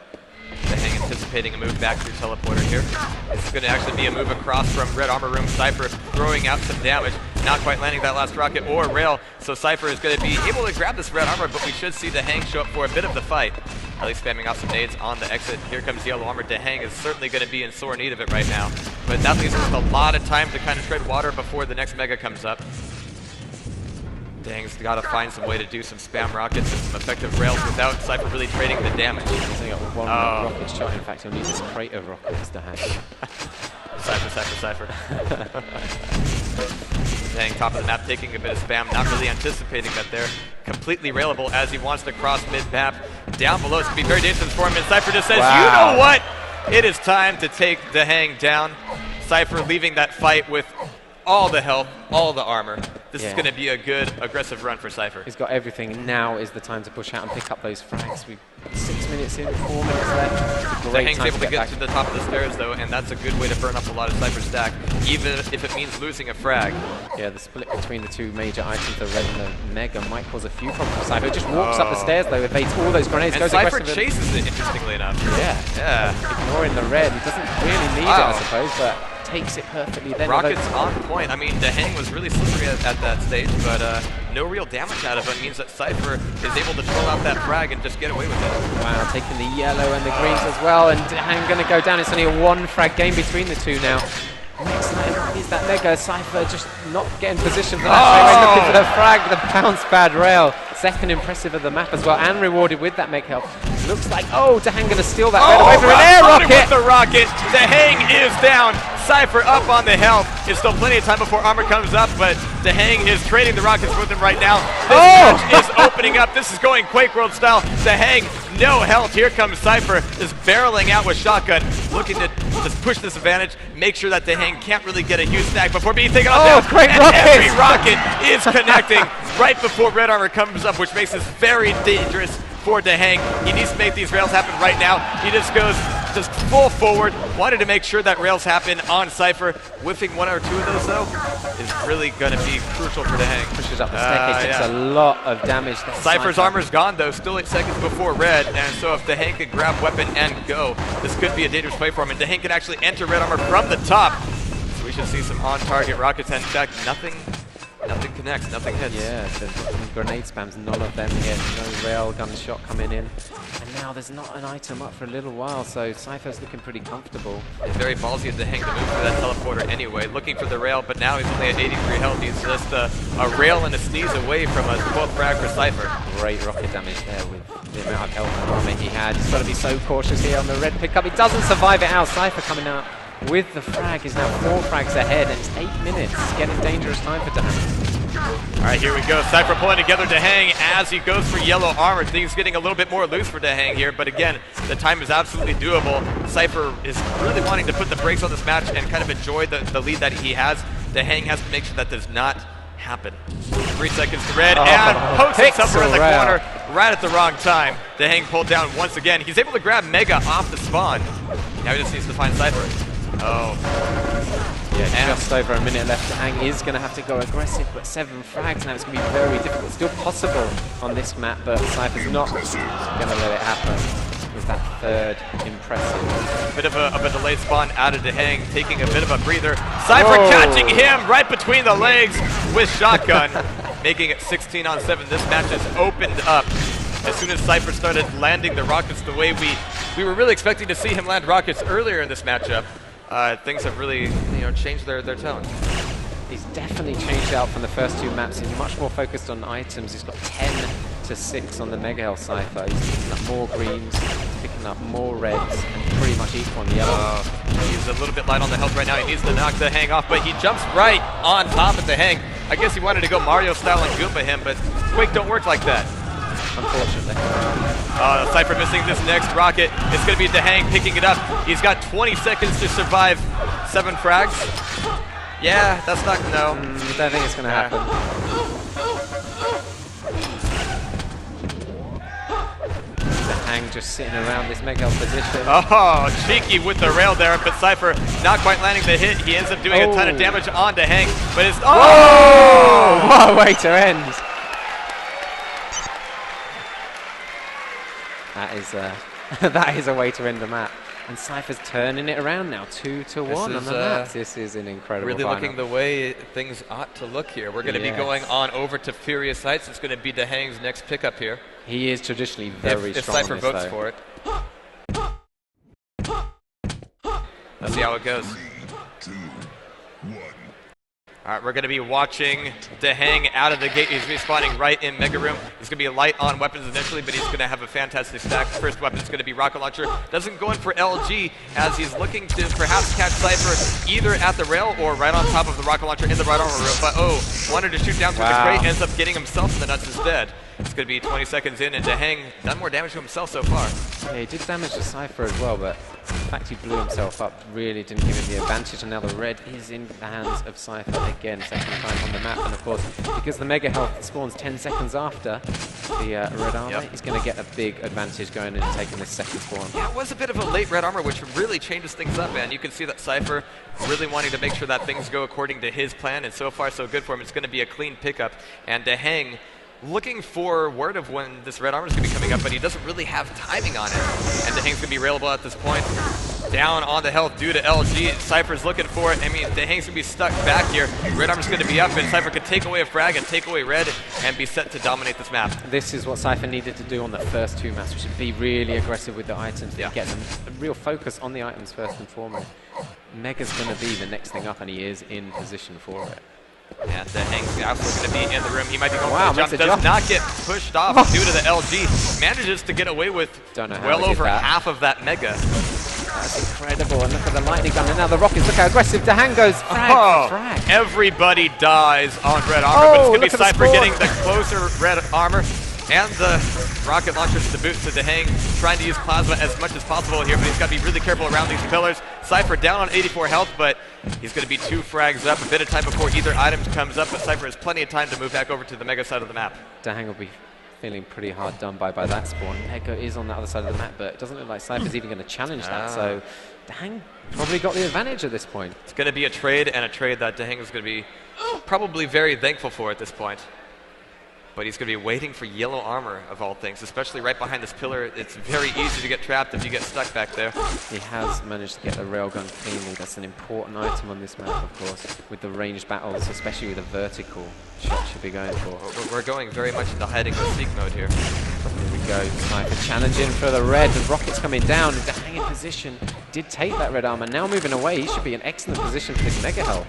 DaHanG anticipating a move back through teleporter here. This is going to actually be a move across from red armor room. Cypher throwing out some damage, not quite landing that last rocket or rail. So Cypher is going to be able to grab this red armor, but we should see DaHanG show up for a bit of the fight. At least spamming off some nades on the exit. Here comes yellow armor. DaHanG is certainly going to be in sore need of it right now. But that leaves us with a lot of time to kind of tread water before the next Mega comes up. DaHanG's got to find some way to do some spam rockets and some effective rails without Cypher really trading the damage. He's only got one rocket shot. In fact, he'll need this crate of rockets, DaHanG. Cypher. DaHanG top of the map, taking a bit of spam, not really anticipating that they're completely railable as he wants to cross mid-map. Down below, it's going to be very dangerous for him, and Cypher just says, You know what? It is time to take DaHanG down. Cypher leaving that fight with all the health, all the armor. This is going to be a good, aggressive run for Cypher. He's got everything. Now is the time to push out and pick up those frags. We've 6 minutes in, 4 minutes left. DaHanG's able to get to the top of the stairs, though, and that's a good way to burn up a lot of Cypher stack, even if it means losing a frag. Yeah, the split between the two major items, the red and the Mega, might cause a few problems for Cypher. It just walks up the stairs, though, evades all those grenades. And goes Cypher chases it, interestingly enough. Yeah. Ignoring the red. He doesn't really need it, I suppose, but takes it perfectly then. Rockets on point. I mean, DaHanG was really slippery at that stage, but no real damage out of it means that Cypher is able to troll out that frag and just get away with it. Wow, taking the yellow and the greens as well, and DaHanG going to go down. It's only a 1 frag game between the two now. Next time is that Mega. Cypher just not getting position for that. Looking for the frag, the bounce pad rail. Second impressive of the map as well, and rewarded with that Mega health. Looks like, DaHanG going to steal that red away from an air rocket. With the rocket, DaHanG is down. Cypher up on the health. There's still plenty of time before armor comes up, but DaHanG is trading the rockets with him right now. This match is opening up. This is going Quake World style. DaHanG, no health. Here comes Cypher, just barreling out with shotgun, looking to just push this advantage, make sure that DaHanG can't really get a huge stack before being taken off down. Great and every rocket is connecting right before red armor comes up, which makes this very dangerous for DaHanG. He needs to make these rails happen right now. He just goes full forward. Wanted to make sure that rails happen on Cypher. Whiffing 1 or 2 of those, though, is really going to be crucial for DaHanG. Pushes up the staircase, takes a lot of damage. Cypher's armor's gone, though, still 8 seconds before red, and so if DaHanG could grab weapon and go, this could be a dangerous play for him, and DaHanG can actually enter red armor from the top. So we should see some on-target rockets, and in fact, nothing connects, nothing hits. Yeah, the grenade spams, none of them hit. No rail gun shot coming in. And now there's not an item up for a little while, so Cypher's looking pretty comfortable. It's very ballsy of DaHanG to move through that teleporter anyway, looking for the rail, but now he's only at 83 health. He's just a rail and a sneeze away from a 12 frag for Cypher. Great rocket damage there with the amount of health and armor he had. He's got to be so cautious here on the red pickup. He doesn't survive it out. Cypher coming out with the frag is now 4 frags ahead, and it's 8 minutes. Getting dangerous time for DaHanG. All right, here we go. Cypher pulling together DaHanG as he goes for yellow armor. Things getting a little bit more loose for DaHanG here, but again, the time is absolutely doable. Cypher is really wanting to put the brakes on this match and kind of enjoy the lead that he has. DaHanG has to make sure that does not happen. 3 seconds to red, and pokes himself around the corner right at the wrong time. DaHanG pulled down once again. He's able to grab Mega off the spawn. Now he just needs to find Cypher. Yeah, just over a minute left. DaHanG is going to have to go aggressive, but 7 frags now. It's going to be very difficult. Still possible on this map, but Cypher's not going to let it happen. with that third impressive. Bit of a delayed spawn out of DaHanG, taking a bit of a breather. Cypher catching him right between the legs with shotgun, making it 16 on 7. This match is opened up as soon as Cypher started landing the rockets the way we were really expecting to see him land rockets earlier in this matchup. Things have really changed their tone. He's definitely changed out from the first two maps. He's much more focused on items. He's got 10 to 6 on the Mega Health Cypher. He's picking up more greens, he's picking up more reds, and pretty much equal on yellow. He's a little bit light on the health right now. He needs to knock DaHanG off, but he jumps right on top of DaHanG. I guess he wanted to go Mario style and Goomba him, but Quake don't work like that. Unfortunately. Cypher missing this next rocket. It's going to be DaHanG picking it up. He's got 20 seconds to survive 7 frags. Yeah, that's not, no. I don't think it's going to happen. DaHanG just sitting around this Mega Health position. Oh, cheeky with the rail there, but Cypher not quite landing the hit. He ends up doing a ton of damage on DaHanG, but it's, oh! What a way to end. That is a way to end the map. And Cypher's turning it around now, 2-1 on the map. This is an incredible really final. looking the way things ought to look here. We're going to be going on over to Furious Heights. It's going to be DaHanG's next pickup here. He is traditionally very strong. If Cypher votes for it. Let's see how it goes. 3, 2, 1. All right, we're going to be watching DaHanG out of the gate. He's respawning right in Mega Room. He's going to be light on weapons initially, but he's going to have a fantastic stack. First weapon is going to be Rocket Launcher. Doesn't go in for LG as he's looking to perhaps catch Cypher either at the rail or right on top of the Rocket Launcher in the right armor room. But wanted to shoot down through the crate, ends up getting himself in the nuts instead. It's going to be 20 seconds in, and DaHanG done more damage to himself so far. Yeah, he did damage to Cypher as well, but the fact he blew himself up really didn't give him the advantage, and now the red is in the hands of Cypher again, second time on the map. And of course, because the Mega Health spawns 10 seconds after the red armor, he's going to get a big advantage going in and taking this second spawn. Yeah, it was a bit of a late red armor, which really changes things up, and you can see that Cypher really wanting to make sure that things go according to his plan, and so far so good for him. It's going to be a clean pickup, and DaHanG looking for word of when this red armor is going to be coming up, but he doesn't really have timing on it. And DaHanG's going to be railable at this point. Down on the health due to LG. Cypher's looking for it. I mean, DaHanG's going to be stuck back here. Red armor's going to be up, and Cypher can take away a frag and take away red and be set to dominate this map. This is what Cypher needed to do on the first two maps, which is be really aggressive with the items and get them a real focus on the items first and foremost. Mega's going to be the next thing up, and he is in position for it. And DaHanG's also going to be in the room. He might be going for the jump. Does not get pushed off due to the LG. Manages to get away with well over half of that Mega. That's incredible. And look at the lightning gun. And now the rockets. Look how aggressive DaHanG goes. Frag. Everybody dies on red armor, but it's going to be Cypher getting the closer red armor. And the rocket launchers to boot to DaHanG, trying to use plasma as much as possible here, but he's got to be really careful around these pillars. Cypher down on 84 health, but he's going to be 2 frags up, a bit of time before either item comes up, but Cypher has plenty of time to move back over to the Mega side of the map. DaHanG will be feeling pretty hard done by that spawn. Mega is on the other side of the map, but it doesn't look like Cypher's even going to challenge that, so DaHanG probably got the advantage at this point. It's going to be a trade, and a trade that DaHanG is going to be probably very thankful for at this point. But he's going to be waiting for yellow armor, of all things, especially right behind this pillar. It's very easy to get trapped if you get stuck back there. He has managed to get the railgun cleanly. That's an important item on this map, of course, with the ranged battles, especially with a vertical shot should be going for. We're going very much into hiding and seek mode here. Here we go. Cypher challenging for the red. The rocket's coming down. DaHanG in position. Did take that red armor. Now moving away. He should be in excellent position for this Mega health.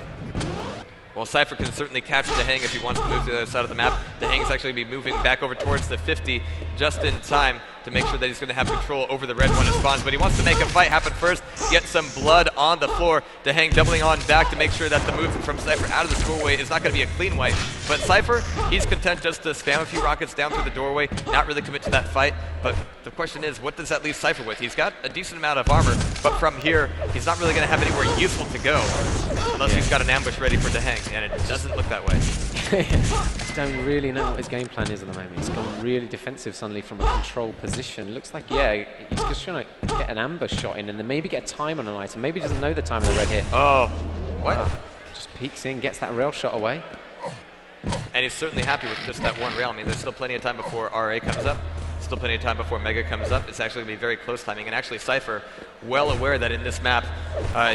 Well, Cypher can certainly catch DaHanG if he wants to move to the other side of the map. DaHanG's actually going to be moving back over towards the 50 just in time to make sure that he's going to have control over the red when it spawns. But he wants to make a fight happen first, get some blood on the floor. DaHanG doubling on back to make sure that the movement from Cypher out of the doorway is not going to be a clean wipe. But Cypher, he's content just to spam a few rockets down through the doorway, not really commit to that fight. But the question is, what does that leave Cypher with? He's got a decent amount of armor, but from here, he's not really going to have anywhere useful to go unless he's got an ambush ready for DaHanG, and it doesn't look that way. I don't really know what his game plan is at the moment. He's gone really defensive suddenly from a control position. Looks like, he's just trying to get an ambush shot in and then maybe get a time on an item. Maybe he doesn't know the time of the red hit. Oh, what? Just peeks in, gets that rail shot away. And he's certainly happy with just that one rail. I mean, there's still plenty of time before RA comes up. still plenty of time before Mega comes up. It's actually going to be very close timing. And actually, Cypher, well aware that in this map,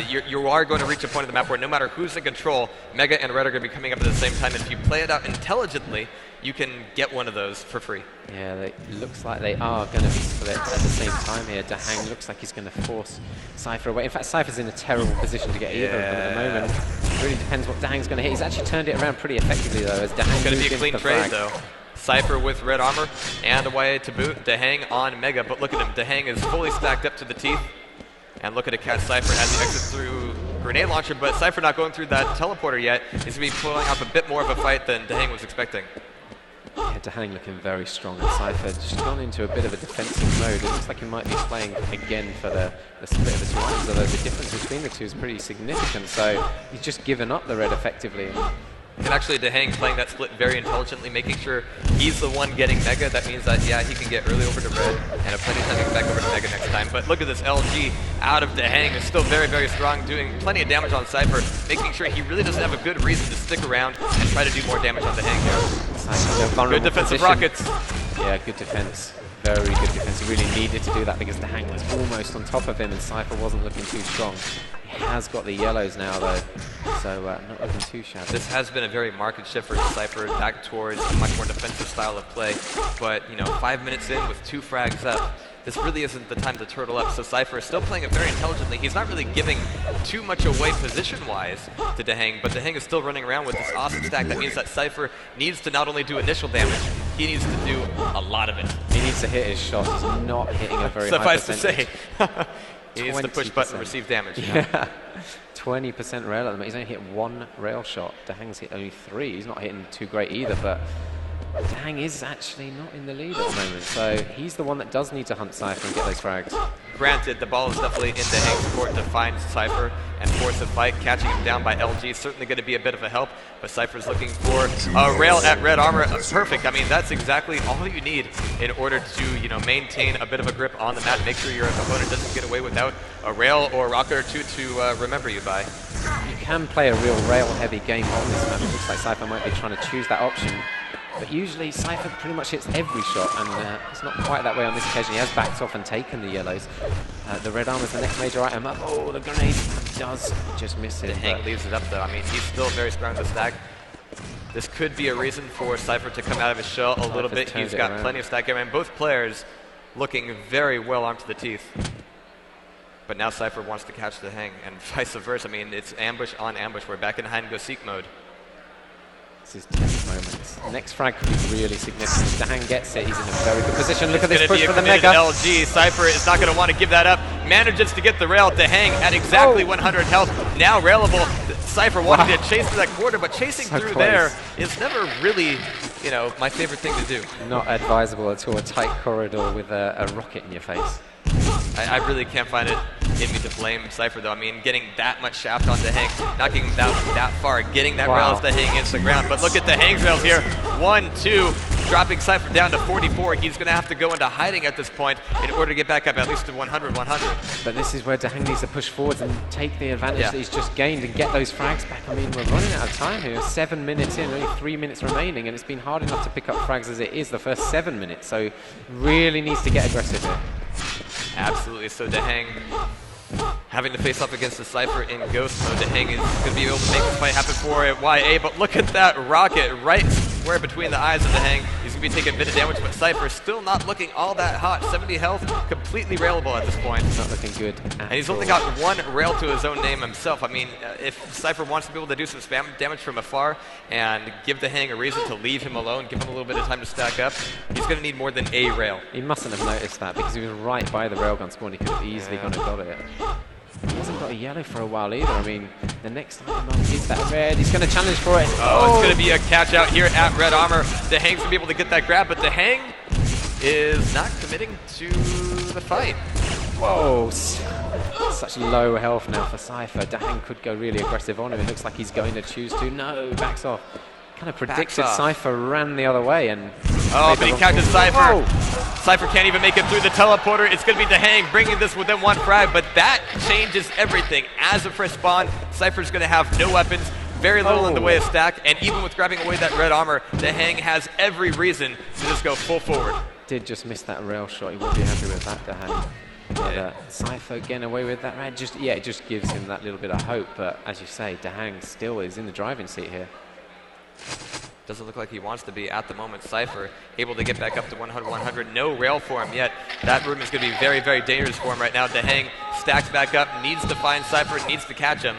you are going to reach a point of the map where no matter who's in control, Mega and Red are going to be coming up at the same time. And if you play it out intelligently, you can get one of those for free. Yeah, it looks like they are going to be split at the same time here. DaHanG looks like he's going to force Cypher away. In fact, Cypher's in a terrible position to get either of them at the moment. It really depends what DaHanG's going to hit. He's actually turned it around pretty effectively, though, as DaHanG It's going to be a moves clean into the trade, frag. though. Cypher with red armor and away to boot. DaHanG on Mega, but look at him. DaHanG is fully stacked up to the teeth. And look at it catch Cypher as he exits through grenade launcher, but Cypher not going through that teleporter yet. He's going to be pulling off a bit more of a fight than DaHanG was expecting. Yeah, DaHanG looking very strong, and Cypher just gone into a bit of a defensive mode. It looks like he might be playing again for the split of the two arms, although the difference between the two is pretty significant, so he's just given up the red effectively. And actually, DaHanG playing that split very intelligently, making sure he's the one getting Mega. That means that, yeah, he can get early over to Red and have plenty of time to get back over to Mega next time. But look at this LG out of DaHanG. Is still very, very strong, doing plenty of damage on Cypher, making sure he really doesn't have a good reason to stick around and try to do more damage on DaHanG here. Good defensive rockets. Yeah, good defense. Very good defense. He really needed to do that because DaHanG was almost on top of him and Cypher wasn't looking too strong. He has got the yellows now, though, so not looking too shabby. This has been a very marked shift for Cypher back towards a much more defensive style of play. But, you know, 5 minutes in with 2 frags up, this really isn't the time to turtle up. So Cypher is still playing it very intelligently. He's not really giving too much away position-wise to DaHanG, but DaHanG is still running around with this awesome stack. That means that Cypher needs to not only do initial damage, he needs to do a lot of it. He needs to hit his shot. He's not hitting a very high percentage. Suffice to say, he needs to push button and receive damage. Yeah, 20% rail at the moment. He's only hit 1 rail shot. DaHanG's hit only 3. He's not hitting too great either, but DaHanG is actually not in the lead at the moment, so he's the one that does need to hunt Cypher and get those frags. Granted, the ball is definitely in DaHanG's court to find Cypher and force a fight. Catching him down by LG is certainly going to be a bit of a help, but Cypher's looking for a rail at red armor. Perfect. I mean, that's exactly all you need in order to, you know, maintain a bit of a grip on the map. Make sure your opponent doesn't get away without a rail or a rocket or two to remember you by. You can play a real rail-heavy game on this map. It looks like Cypher might be trying to choose that option. But usually Cypher pretty much hits every shot, and it's not quite that way on this occasion. He has backed off and taken the yellows. The red armor is the next major item up. Oh, the grenade does just miss it. DaHanG leaves it up though. I mean, he's still very strong in the stack. This could be a reason for Cypher to come out of his shell a little bit. He's got plenty of stack area, and both players looking very well armed to the teeth. But now Cypher wants to catch DaHanG, and vice versa. I mean, it's ambush on ambush. We're back in hide-and-go-seek mode. This is tense moments. Next frag could be really significant. DaHanG gets it. He's in a very good position. Look at this push for the Mega. LG. Cypher is not going to want to give that up. Manages to get the rail. DaHanG at exactly 100 health. Now railable. Cypher wanting to chase through that quarter, but chasing through there is never really, you know, my favorite thing to do. Not advisable at all. A tight corridor with a rocket in your face. I really can't find it in me to blame Cypher, though. I mean, getting that much shaft on DaHanG, knocking him down that far, getting that rail as DaHanG hits the ground. But look at DaHanG's rails here. 1, 2, dropping Cypher down to 44. He's going to have to go into hiding at this point in order to get back up at least to 100, 100. But this is where DaHanG needs to push forwards and take the advantage that he's just gained and get those frags back. I mean, we're running out of time here. 7 minutes in, only 3 minutes remaining, and it's been hard enough to pick up frags as it is the first 7 minutes. So really needs to get aggressive here. Absolutely. So DaHanG having to face off against the Cypher in Ghost mode. DaHanG is going to be able to make this fight happen for YA, but look at that rocket right square between the eyes of DaHanG. He's going to be taking a bit of damage, but Cypher still not looking all that hot. 70 health, completely railable at this point. Not looking good. And he's only got 1 rail to his own name himself. I mean, if Cypher wants to be able to do some spam damage from afar and give DaHanG a reason to leave him alone, give him a little bit of time to stack up, he's going to need more than a rail. He mustn't have noticed that because he was right by the railgun spawn. He could have easily gone and got it. He hasn't got a yellow for a while either. I mean, the next item up is that red. He's going to challenge for it. Oh, it's going to be a catch out here at red armor. DaHanG's going to be able to get that grab, but DaHanG is not committing to the fight. Whoa. Such low health now for Cypher. DaHanG could go really aggressive on him. It looks like he's going to choose to. No, backs off. Kind of predicted Cypher ran the other way and... Oh, but he catches Cypher. Cypher can't even make it through the teleporter. It's going to be DaHanG bringing this within 1 frag, but that changes everything. As a first spawn, Cypher's going to have no weapons, very little in the way of stack, and even with grabbing away that red armor, DaHanG has every reason to just go full forward. did just miss that rail shot. He won't be happy with that, DaHanG. But Cypher getting away with that, right? It just gives him that little bit of hope. But as you say, DaHanG still is in the driving seat here. Doesn't look like he wants to be at the moment. Cypher able to get back up to 100-100. No rail for him yet. That room is going to be very, very dangerous for him right now. DaHanG stacks back up, needs to find Cypher, needs to catch him.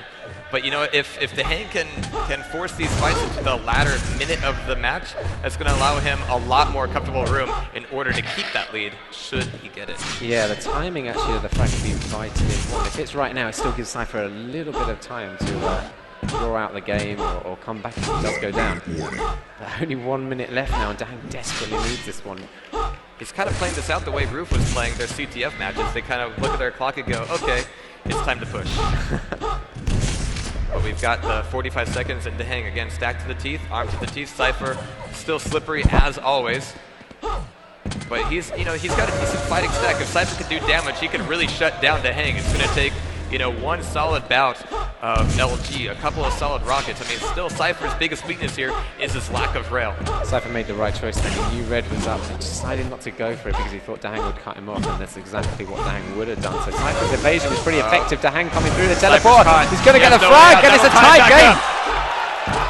But you know, if DaHanG can force these fights into the latter minute of the match, that's going to allow him a lot more comfortable room in order to keep that lead, should he get it. Yeah, the timing actually of the frag to be vitally important. If it's right now, it still gives Cypher a little bit of time to draw out the game or come back if it does go down. But only 1 minute left now, and DaHanG desperately needs this one. He's kind of playing this out the way Roof was playing their CTF matches. They kind of look at their clock and go, okay, it's time to push. But we've got the 45 seconds, and DaHanG again stacked to the teeth, armed to the teeth. Cypher still slippery as always. But he's got a decent fighting stack. If Cypher can do damage, he can really shut down DaHanG. It's going to take, one solid bout of LG, a couple of solid rockets. I mean, still Cypher's biggest weakness here is his lack of rail. Cypher made the right choice then. He knew red was up, and decided not to go for it because he thought DaHanG would cut him off, and that's exactly what DaHanG would have done. So Cypher's evasion is pretty effective. DaHanG coming through the teleport. He's going to get the frag, and it's a tight game.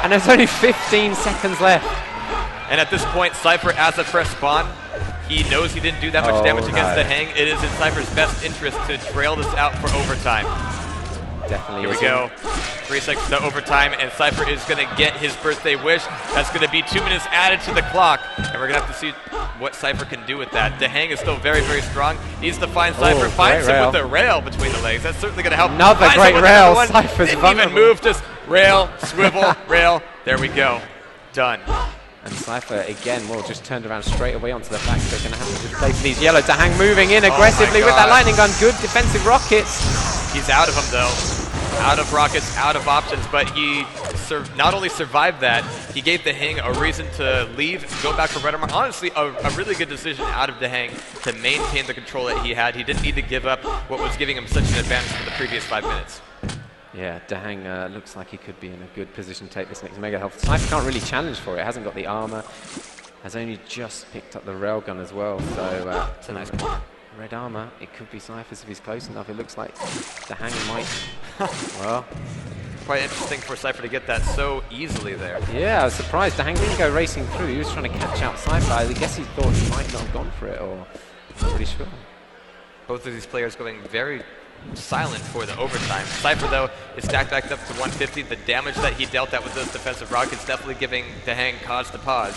And there's only 15 seconds left. And at this point, Cypher, as a fresh spawn, he knows he didn't do that much damage against DaHanG. It is in Cypher's best interest to trail this out for overtime. Definitely. Here we go. 3 seconds to overtime, and Cypher is going to get his birthday wish. That's going to be 2 minutes added to the clock, and we're going to have to see what Cypher can do with that. DaHanG is still very, very strong. Needs to find Cypher. Finds him with the rail between the legs. That's certainly going to help. Another great rail. Cypher's vulnerable. Didn't even move, just rail, swivel, rail. There we go. Done. And Cypher, again, just turned around straight away onto the back. They're going to have to just play for these yellow. DaHanG moving in aggressively with that lightning gun. Good defensive rockets. He's out of them, though. Out of rockets, out of options, but he not only survived that, he gave DaHanG a reason to leave, go back for red armor. Honestly, a really good decision out of DaHanG to maintain the control that he had. He didn't need to give up what was giving him such an advantage for the previous 5 minutes. Yeah, DaHanG looks like he could be in a good position to take this next mega health. Cypher can't really challenge for it. Hasn't got the armor. Has only just picked up the railgun as well. So it's a nice corner. Red armor. It could be Cypher's if he's close enough. It looks like DaHanG might. Well, quite interesting for Cypher to get that so easily there. Yeah, I was surprised. DaHanG didn't go racing through. He was trying to catch out Cypher. I guess he thought he might not have gone for it, or not really sure. Both of these players going very silent for the overtime. Cypher, though, is stacked back up to 150. The damage that he dealt out with those defensive rockets definitely giving DaHanG cause to pause.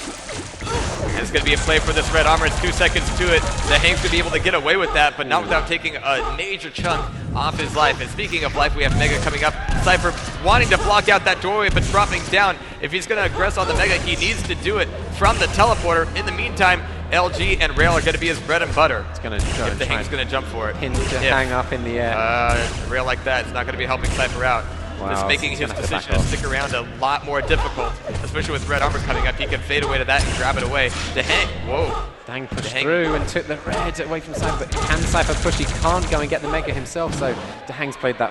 And it's going to be a play for this red armor. It's 2 seconds to it. DaHanG's going to be able to get away with that, but not without taking a major chunk off his life. And speaking of life, we have Mega coming up. Cypher wanting to block out that doorway, but dropping down. If he's going to aggress on the Mega, he needs to do it from the teleporter. In the meantime, LG and Rail are going to be his bread and butter. It's going to if DaHanG's going to jump for it. Hang up in the air. Rail like that is not going to be helping Cypher out. Wow, it's making his decision to stick around a lot more difficult, especially with red armor coming up. He can fade away to that and grab it away. DaHanG, whoa. DaHanG pushed through and took the red away from Cypher, but can Cypher push? He can't go and get the Mega himself, so DaHanG's played that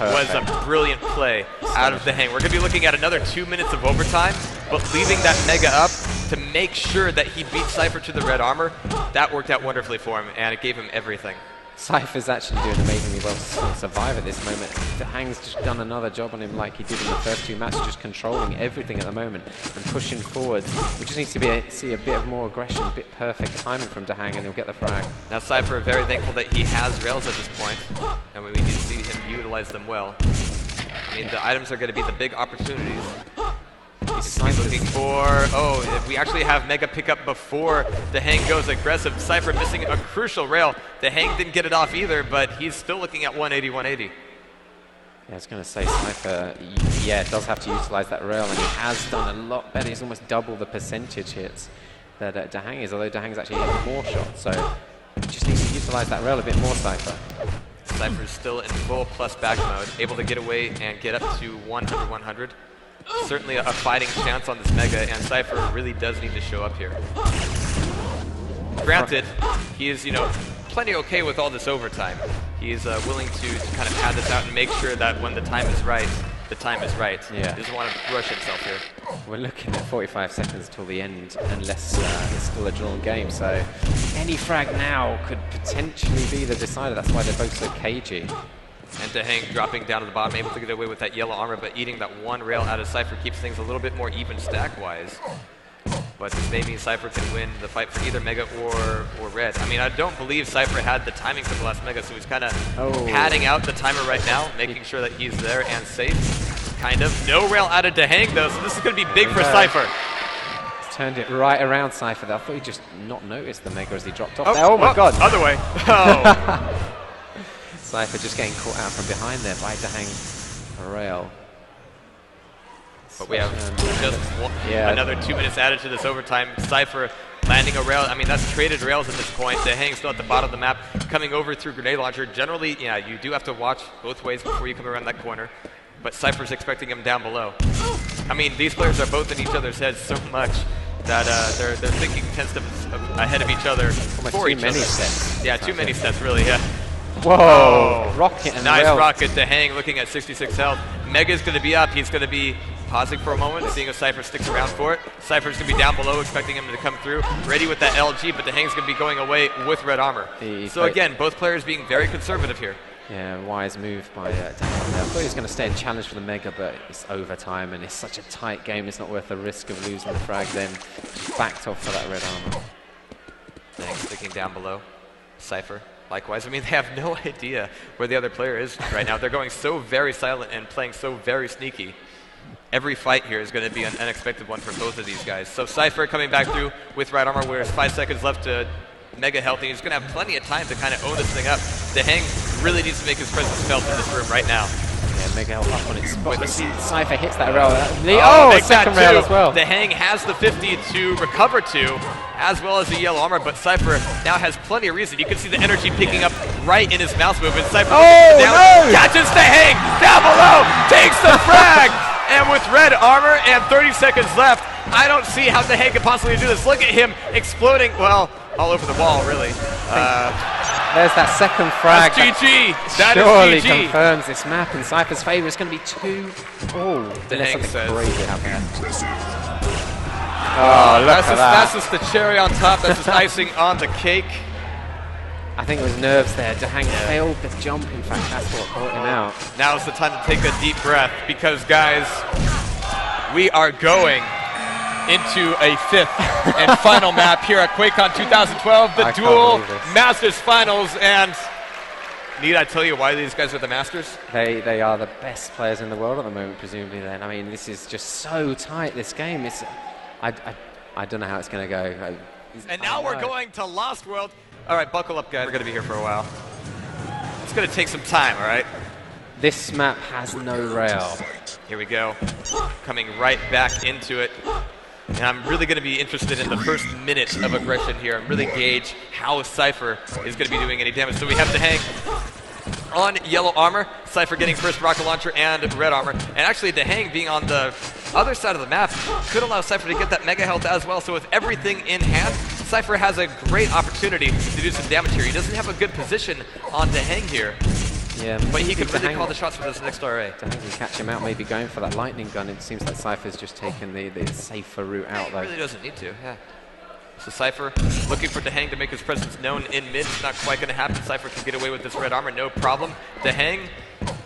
really was a brilliant play out of DaHanG. We're going to be looking at another 2 minutes of overtime, but leaving that Mega up to make sure that he beat Cypher to the red armor, that worked out wonderfully for him, and it gave him everything. Cypher's actually doing amazingly well to survive at this moment. DaHanG's just done another job on him like he did in the first 2 matches, just controlling everything at the moment and pushing forward. We just need to see a bit of more aggression, a bit perfect timing from DaHanG, and he'll get the frag. Now Cypher, very thankful that he has rails at this point, and we need to see him utilize them well. I mean, the items are going to be the big opportunities. He's looking for, we actually have Mega pick up before DaHanG goes aggressive. Cypher missing a crucial rail. DaHanG didn't get it off either, but he's still looking at 180, 180. Yeah, I was going to say Cypher, does have to utilize that rail, and he has done a lot better. He's almost double the percentage hits that DaHanG is, although DaHanG's actually hitting more shots, so he just needs to utilize that rail a bit more, Cypher. Cypher's still in full plus back mode, able to get away and get up to 100, 100. Certainly a fighting chance on this Mega, and Cypher really does need to show up here. Granted, he is, plenty okay with all this overtime. He is willing to kind of pad this out and make sure that when the time is right, the time is right. Yeah. He doesn't want to rush himself here. We're looking at 45 seconds till the end, unless it's still a drawn game. So any frag now could potentially be the decider. That's why they're both so cagey. And DaHanG dropping down to the bottom, able to get away with that yellow armor, but eating that one rail out of Cypher keeps things a little bit more even stack-wise. But this may mean Cypher can win the fight for either Mega or Red. I mean, I don't believe Cypher had the timing for the last Mega, so he's kind of padding out the timer right now, making sure that he's there and safe. Kind of. No rail out of DaHanG, though, so this is going to be big for Cypher. He's turned it right around Cypher there. I thought he just not noticed the Mega as he dropped off there. Oh my god! Other way. Oh. Cypher just getting caught out from behind there by DaHanG rail. But we have just another 2 minutes added to this overtime. Cypher landing a rail. I mean, that's traded rails at this point. DaHanG still at the bottom of the map, coming over through grenade launcher. Generally, yeah, you do have to watch both ways before you come around that corner. But Cypher's expecting him down below. I mean, these players are both in each other's heads so much that their thinking tends to ahead of each other. Almost for too each many other. steps. Yeah, too many steps, really. Yeah. Whoa! Rocket and nice rail. rocket. DaHanG looking at 66 health. Mega's going to be up. He's going to be pausing for a moment, seeing if Cypher sticks around for it. Cypher's going to be down below, expecting him to come through. Ready with that LG, but DaHanG's going to be going away with red armor. So again, both players being very conservative here. Yeah, wise move by DaHanG. I thought he was going to stay and challenge for the Mega, but it's overtime, and it's such a tight game, it's not worth the risk of losing the frag. Then just backed off for that red armor. DaHanG sticking down below. Cypher. Likewise, I mean, they have no idea where the other player is right now. They're going so very silent and playing so very sneaky. Every fight here is going to be an unexpected one for both of these guys. So Cypher coming back through with red armor, where there's 5 seconds left to Mega health, and he's going to have plenty of time to kind of own this thing up. DaHanG really needs to make his presence felt in this room right now. Yeah, Mega health up on its spot. Cypher hits that rail. Oh, second rail as well. DaHanG has the 50 to recover to, as well as the yellow armor, but Cypher now has plenty of reason. You can see the energy picking up right in his mouse movement. Cypher catches DaHanG down below, takes the frag, and with red armor and 30 seconds left, I don't see how DaHanG could possibly do this. Look at him exploding, well, all over the wall, really. There's that second frag. That's GG. That surely is GG. confirms this map in Cypher's favor. It's going to be 2 all. DaHanG says. Crazy happening. Oh, look at that. That's just the cherry on top. That's just icing on the cake. I think it was nerves there. DaHanG failed the jump. In fact, that's what caught him out. Now's the time to take a deep breath because, guys, we are going into a 5th and final map here at QuakeCon 2012, the Duel Masters Finals. And need I tell you why these guys are the Masters? They are the best players in the world at the moment, presumably. Then I mean, this is just so tight. This game, it's I don't know how it's going to go. And now we're going to Lost World. All right, buckle up, guys. We're going to be here for a while. It's going to take some time, all right? This map has no rail. Here we go. Coming right back into it. And I'm really going to be interested in the first minute of aggression here and really gauge how Cypher is going to be doing any damage. So we have DaHanG on yellow armor, Cypher getting first rocket launcher and red armor. And actually DaHanG being on the other side of the map could allow Cypher to get that mega health as well. So with everything in hand, Cypher has a great opportunity to do some damage here. He doesn't have a good position on DaHanG here. Yeah, but he could really call the shots for this next RA. DaHanG can catch him out, maybe going for that lightning gun. It seems like Cypher's just taken the safer route out, though. He really doesn't need to, yeah. So Cypher looking for DaHanG to make his presence known in mid. It's not quite going to happen. Cypher can get away with this red armor, no problem. DaHanG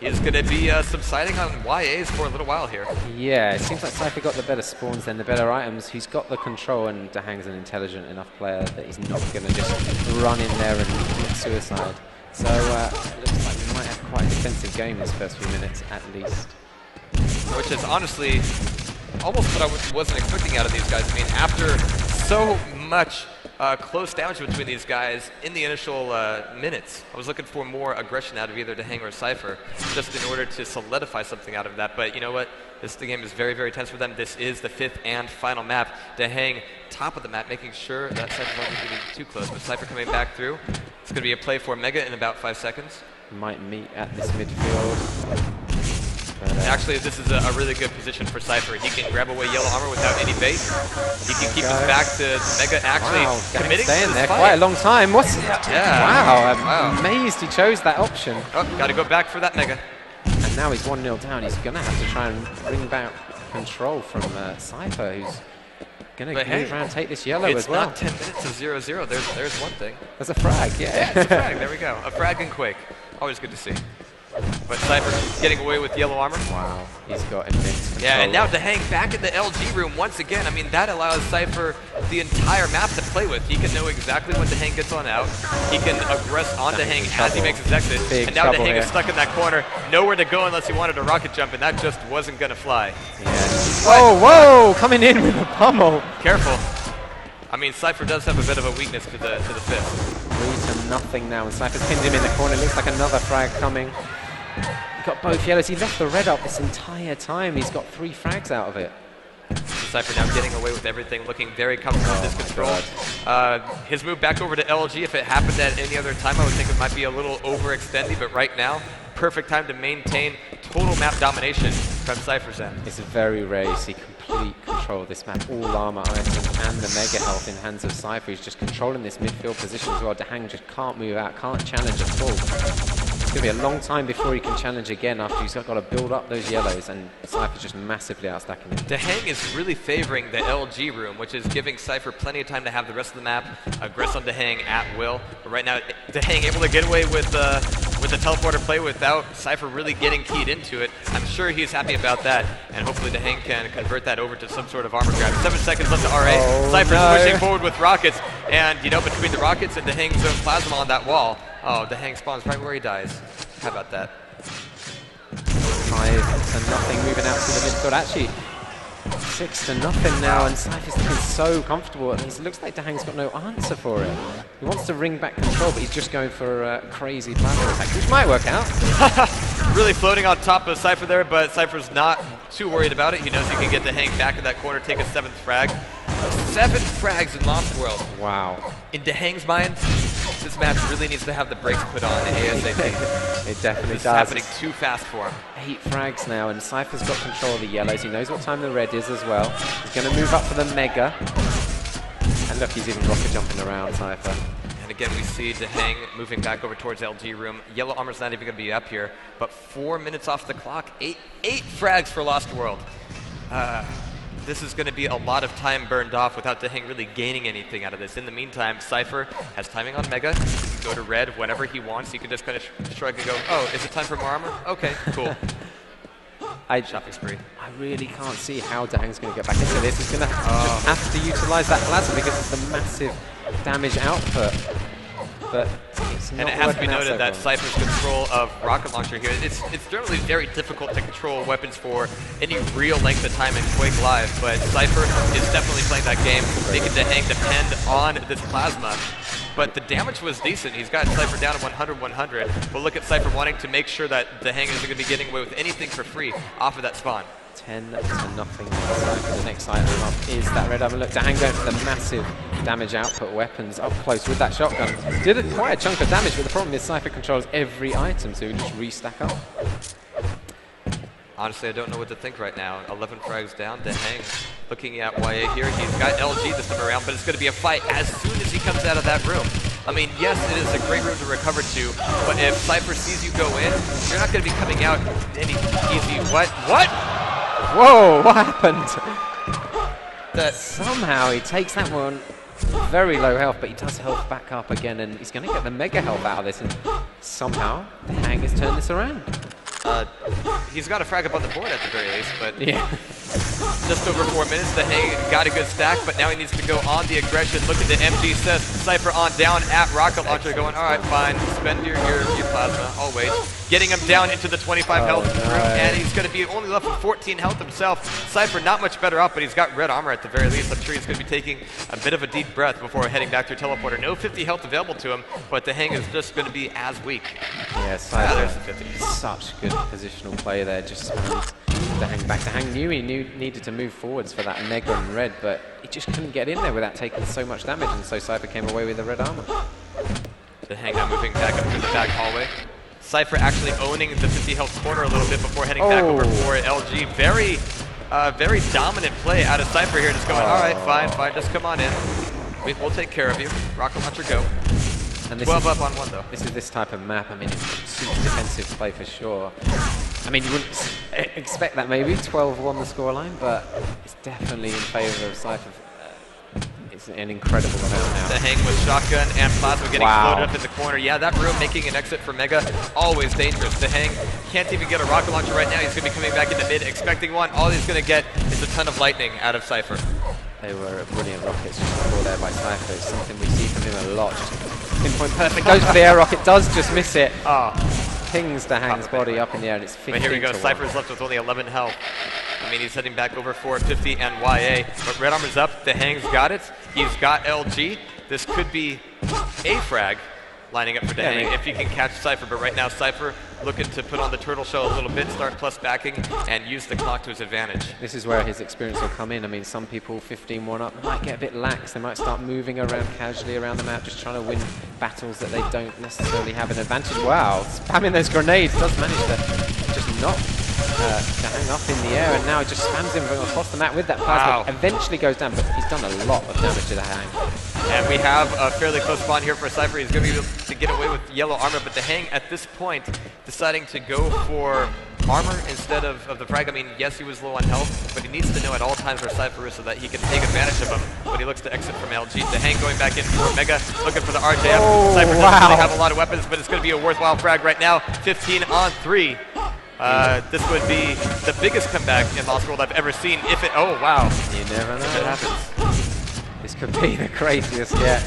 is going to be subsiding on YAs for a little while here. Yeah, it seems like Cypher got the better spawns than the better items. He's got the control, and DaHanG's an intelligent enough player that he's not going to just run in there and commit suicide. So it looks like we might have quite a defensive game this first few minutes at least. Which is honestly almost what I wasn't expecting out of these guys. I mean, after so much close damage between these guys in the initial minutes, I was looking for more aggression out of either DaHanG or Cypher, just in order to solidify something out of that. But you know what? The game is very, very tense for them. This is the 5th and final map. DaHanG top of the map, making sure that Cypher's not getting too close. But Cypher coming back through. It's going to be a play for Mega in about 5 seconds. Might meet at this midfield. But, actually, this is a really good position for Cypher. He can grab away yellow armor without any bait. He can keep his back to Mega actually committing to this there fight. quite a long time. What's yeah. Wow, I'm amazed he chose that option. Oh, got to go back for that Mega. And And now he's 1-0 down. He's going to have to try and bring back control from Cypher, who's going to move around and take this yellow as well. It's not 10 minutes of 0-0. There's one thing. There's a frag, yeah. Yeah, it's a frag. There we go. A frag in Quake. Always good to see. But Cypher getting away with yellow armor. Wow, he's got immense control. Yeah, and now DaHanG back in the LG room once again. I mean, that allows Cypher the entire map to play with. He can know exactly when DaHanG gets on out. He can aggress on DaHanG as he makes his exit. And now DaHanG is stuck in that corner. Nowhere to go unless he wanted a rocket jump, and that just wasn't going to fly. Yeah. Oh, whoa! Coming in with a pummel. Careful. I mean, Cypher does have a bit of a weakness to the fifth. 3-0 now, and Cypher's pinned him in the corner. Looks like another frag coming. He got both yellows. He left the red up this entire time. He's got 3 frags out of it. Cypher now getting away with everything, looking very comfortable in this control. His move back over to LG, if it happened at any other time, I would think it might be a little overextending, but right now, perfect time to maintain total map domination from Cypher's end. It's very rare you see complete control of this map. All armor items and the mega health in hands of Cypher. He's just controlling this midfield position as well. DaHanG just can't move out, can't challenge at all. It's going to be a long time before he can challenge again after he's got to build up those yellows, and Cypher's just massively outstacking him. DaHanG is really favoring the LG room, which is giving Cypher plenty of time to have the rest of the map aggress on DaHanG at will. But right now, DaHanG able to get away with the teleporter play without Cypher really getting keyed into it. I'm sure he's happy about that, and hopefully DaHanG can convert that over to some sort of armor grab. 7 seconds left to RA. Cypher's pushing forward with rockets, and you know, between the rockets and DaHanG's own plasma on that wall, oh, DaHanG spawns right where he dies. How about that? 5-0 moving out to the midfield. Actually, 6-0 now, and Cypher's looking so comfortable. And it looks like DaHanG's got no answer for it. He wants to wring back control, but he's just going for a crazy plasma attack, which might work out. Really floating on top of Cypher there, but Cypher's not too worried about it. He knows he can get DaHanG back in that corner, take a 7th frag. 7 frags in Lost World. Wow. In DaHanG's mind, this match really needs to have the brakes put on ASAP. It definitely does. It's happening too fast for him. 8 frags now, and Cypher's got control of the yellows. He knows what time the red is as well. He's going to move up for the mega. And look, he's even rocket jumping around Cypher. And again, we see DaHanG moving back over towards LG room. Yellow armor's not even going to be up here, but 4 minutes off the clock. 8 frags for Lost World. This is going to be a lot of time burned off without DaHanG really gaining anything out of this. In the meantime, Cypher has timing on Mega. He can go to red whenever he wants. He can just kind of shrug and go, oh, is it time for more armor? Okay, cool. Shopping spree. I really can't see how DaHanG's going to get back into this. He's going to just have to utilize that plasma because it's a massive damage output. But it's not. And it has to be noted that Cypher's control of rocket launcher here, it's generally very difficult to control weapons for any real length of time in QuakeLive, but Cypher is definitely playing that game, making DaHanG depend on this plasma. But the damage was decent. He's got Cypher down to 100-100. But look at Cypher wanting to make sure that DaHanG isn't going to be getting away with anything for free off of that spawn. 10-0. The next item up is that red armor. Look, DaHanG going for the massive damage output weapons up close with that shotgun. Did quite a chunk of damage, but the problem is Cypher controls every item, so he just restack up. Honestly, I don't know what to think right now. 11 frags down. DaHanG looking at YA here. He's got LG this time around, but it's going to be a fight as soon as he comes out of that room. I mean, yes, it is a great room to recover to, but if Cypher sees you go in, you're not going to be coming out any easy. What? Whoa, what happened? That somehow he takes that one, very low health, but he does health back up again, and he's going to get the mega health out of this, and somehow DaHanG has turned this around. He's got a frag up on the board at the very least, but yeah. Just over 4 minutes, DaHanG got a good stack, but now he needs to go on the aggression. Look at the MG says Cypher on down at rocket launcher, going, all right, fine, spend your plasma, I'll wait. Getting him down into the 25 health room, and he's going to be only left with 14 health himself. Cypher not much better off, but he's got red armor at the very least. I'm sure he's going to be taking a bit of a deep breath before heading back to teleporter. No 50 health available to him, but DaHanG is just going to be as weak. Yeah, Cypher, such good positional play there, just spams DaHanG back. DaHanG knew he needed to move forwards for that mega and red, but he just couldn't get in there without taking so much damage, and so Cypher came away with the red armor. DaHanG now moving back up through the back hallway. Cypher actually owning the 50 health corner a little bit before heading back over for LG. Very dominant play out of Cypher here, just going, all right, fine, just come on in. We'll take care of you. Rocket launcher, go. And 12 up on 1 though. This is this type of map. I mean, it's super defensive play for sure. I mean, you wouldn't expect that maybe, 12-1 the scoreline, but it's definitely in favour of Cypher. It's an incredible amount now. DaHanG with shotgun and plasma getting floated up in the corner. Yeah, that room making an exit for Mega, always dangerous. DaHanG can't even get a rocket launcher right now. He's going to be coming back into mid, expecting one. All he's going to get is a ton of lightning out of Cypher. They were brilliant rockets just before there by Cypher. It's something we see from him a lot. Just pinpoint perfect. Goes for the air rocket, does just miss it. Pings DaHanG's body up in the air, and it's 15 But here we go, to Cypher's left with only 11 health. I mean, he's heading back over 450 and YA, but Red Armor's up, DaHanG's got it. He's got LG. This could be a frag lining up for DaHanG if he can catch Cypher, but right now Cypher looking to put on the turtle shell a little bit, start plus backing, and use the clock to his advantage. This is where his experience will come in. I mean, some people 15-1 up might get a bit lax. They might start moving around casually around the map, just trying to win battles that they don't necessarily have an advantage. Wow, spamming those grenades does manage to just knock DaHanG up in the air, and now it just spams him across the map with that plasma. Eventually goes down, but he's done a lot of damage to DaHanG. And we have a fairly close spawn here for Cypher. He's going to be able to get away with yellow armor, but DaHanG at this point deciding to go for armor instead of the frag. I mean, yes, he was low on health, but he needs to know at all times where Cypher is so that he can take advantage of him when he looks to exit from LG. DaHanG going back in for Mega, looking for the RJF. Cypher doesn't really have a lot of weapons, but it's going to be a worthwhile frag right now. 15 on 3. This would be the biggest comeback in Lost World I've ever seen. If it, oh wow. You never know what happens. This could be the craziest yet.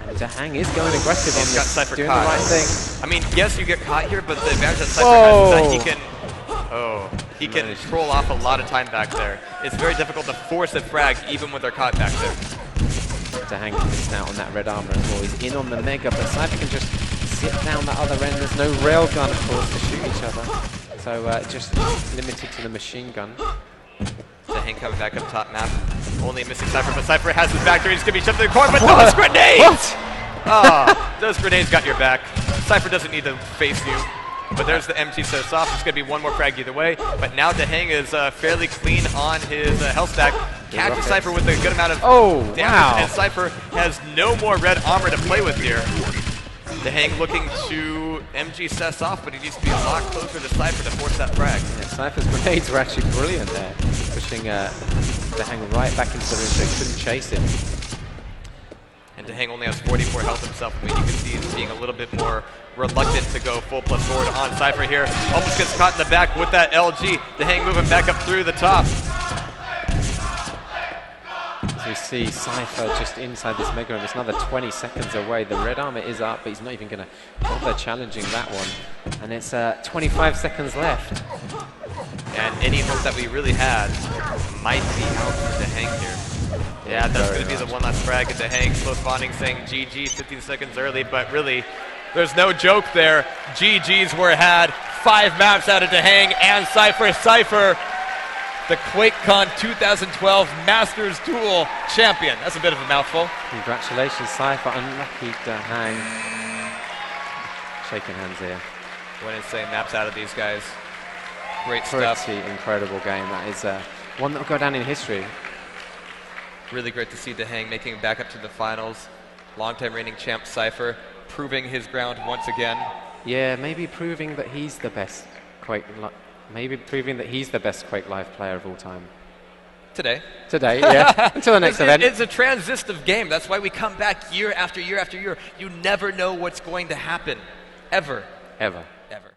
And DaHanG is going aggressive on this, Cypher doing caught. the right thing. I mean, yes, you get caught here, but the advantage that Cypher has is that he can troll off a lot of time back there. It's very difficult to force a frag even when they're caught back there. DaHanG missed out on that red armor as well. He's in on the Mega, but Cypher can just sit down the other end. There's no railgun, of course, to shoot each other. So just limited to the machine gun. DaHanG coming back up top map. Only missing Cypher, but Cypher has his back there. He's going to be shoved in the corner, but those grenades! Those grenades got your back. Cypher doesn't need to face you. But there's the MT so soft. It's going to be one more frag either way. But now DaHanG is fairly clean on his health stack. Catches Cypher with a good amount of damage. And Cypher has no more red armor to play with here. DaHanG looking to MG Cess off, but he needs to be a lot closer to Cypher to force that frag. Yeah, Cypher's grenades were actually brilliant there, pushing DaHanG right back into the ring so he couldn't chase him. And DaHanG only has 44 health himself. I mean, you can see he's being a little bit more reluctant to go full plus forward on Cypher here. Almost gets caught in the back with that LG. DaHanG moving back up through the top. As we see Cypher just inside this Mega room, it's another 20 seconds away. The red armor is up, but he's not even going to bother challenging that one. And it's 25 seconds left. And any hope that we really had might be out for DaHanG here. Yeah, that's going to be the one last frag at DaHanG. Slow spawning saying GG 15 seconds early, but really, there's no joke there. GGs were had. 5 maps out of DaHanG and Cypher. Cypher, the QuakeCon 2012 Masters Duel champion. That's a bit of a mouthful. Congratulations, Cypher. Unlucky DaHanG. Shaking hands here. When insane maps out of these guys. Great stuff. Pretty incredible game. That is one that will go down in history. Really great to see DaHanG making it back up to the finals. Long-time reigning champ Cypher proving his ground once again. Yeah, maybe proving that he's the best QuakeLive player of all time. Today, yeah. Until the next event. It's a transitive game. That's why we come back year after year after year. You never know what's going to happen. Ever. Ever. Ever.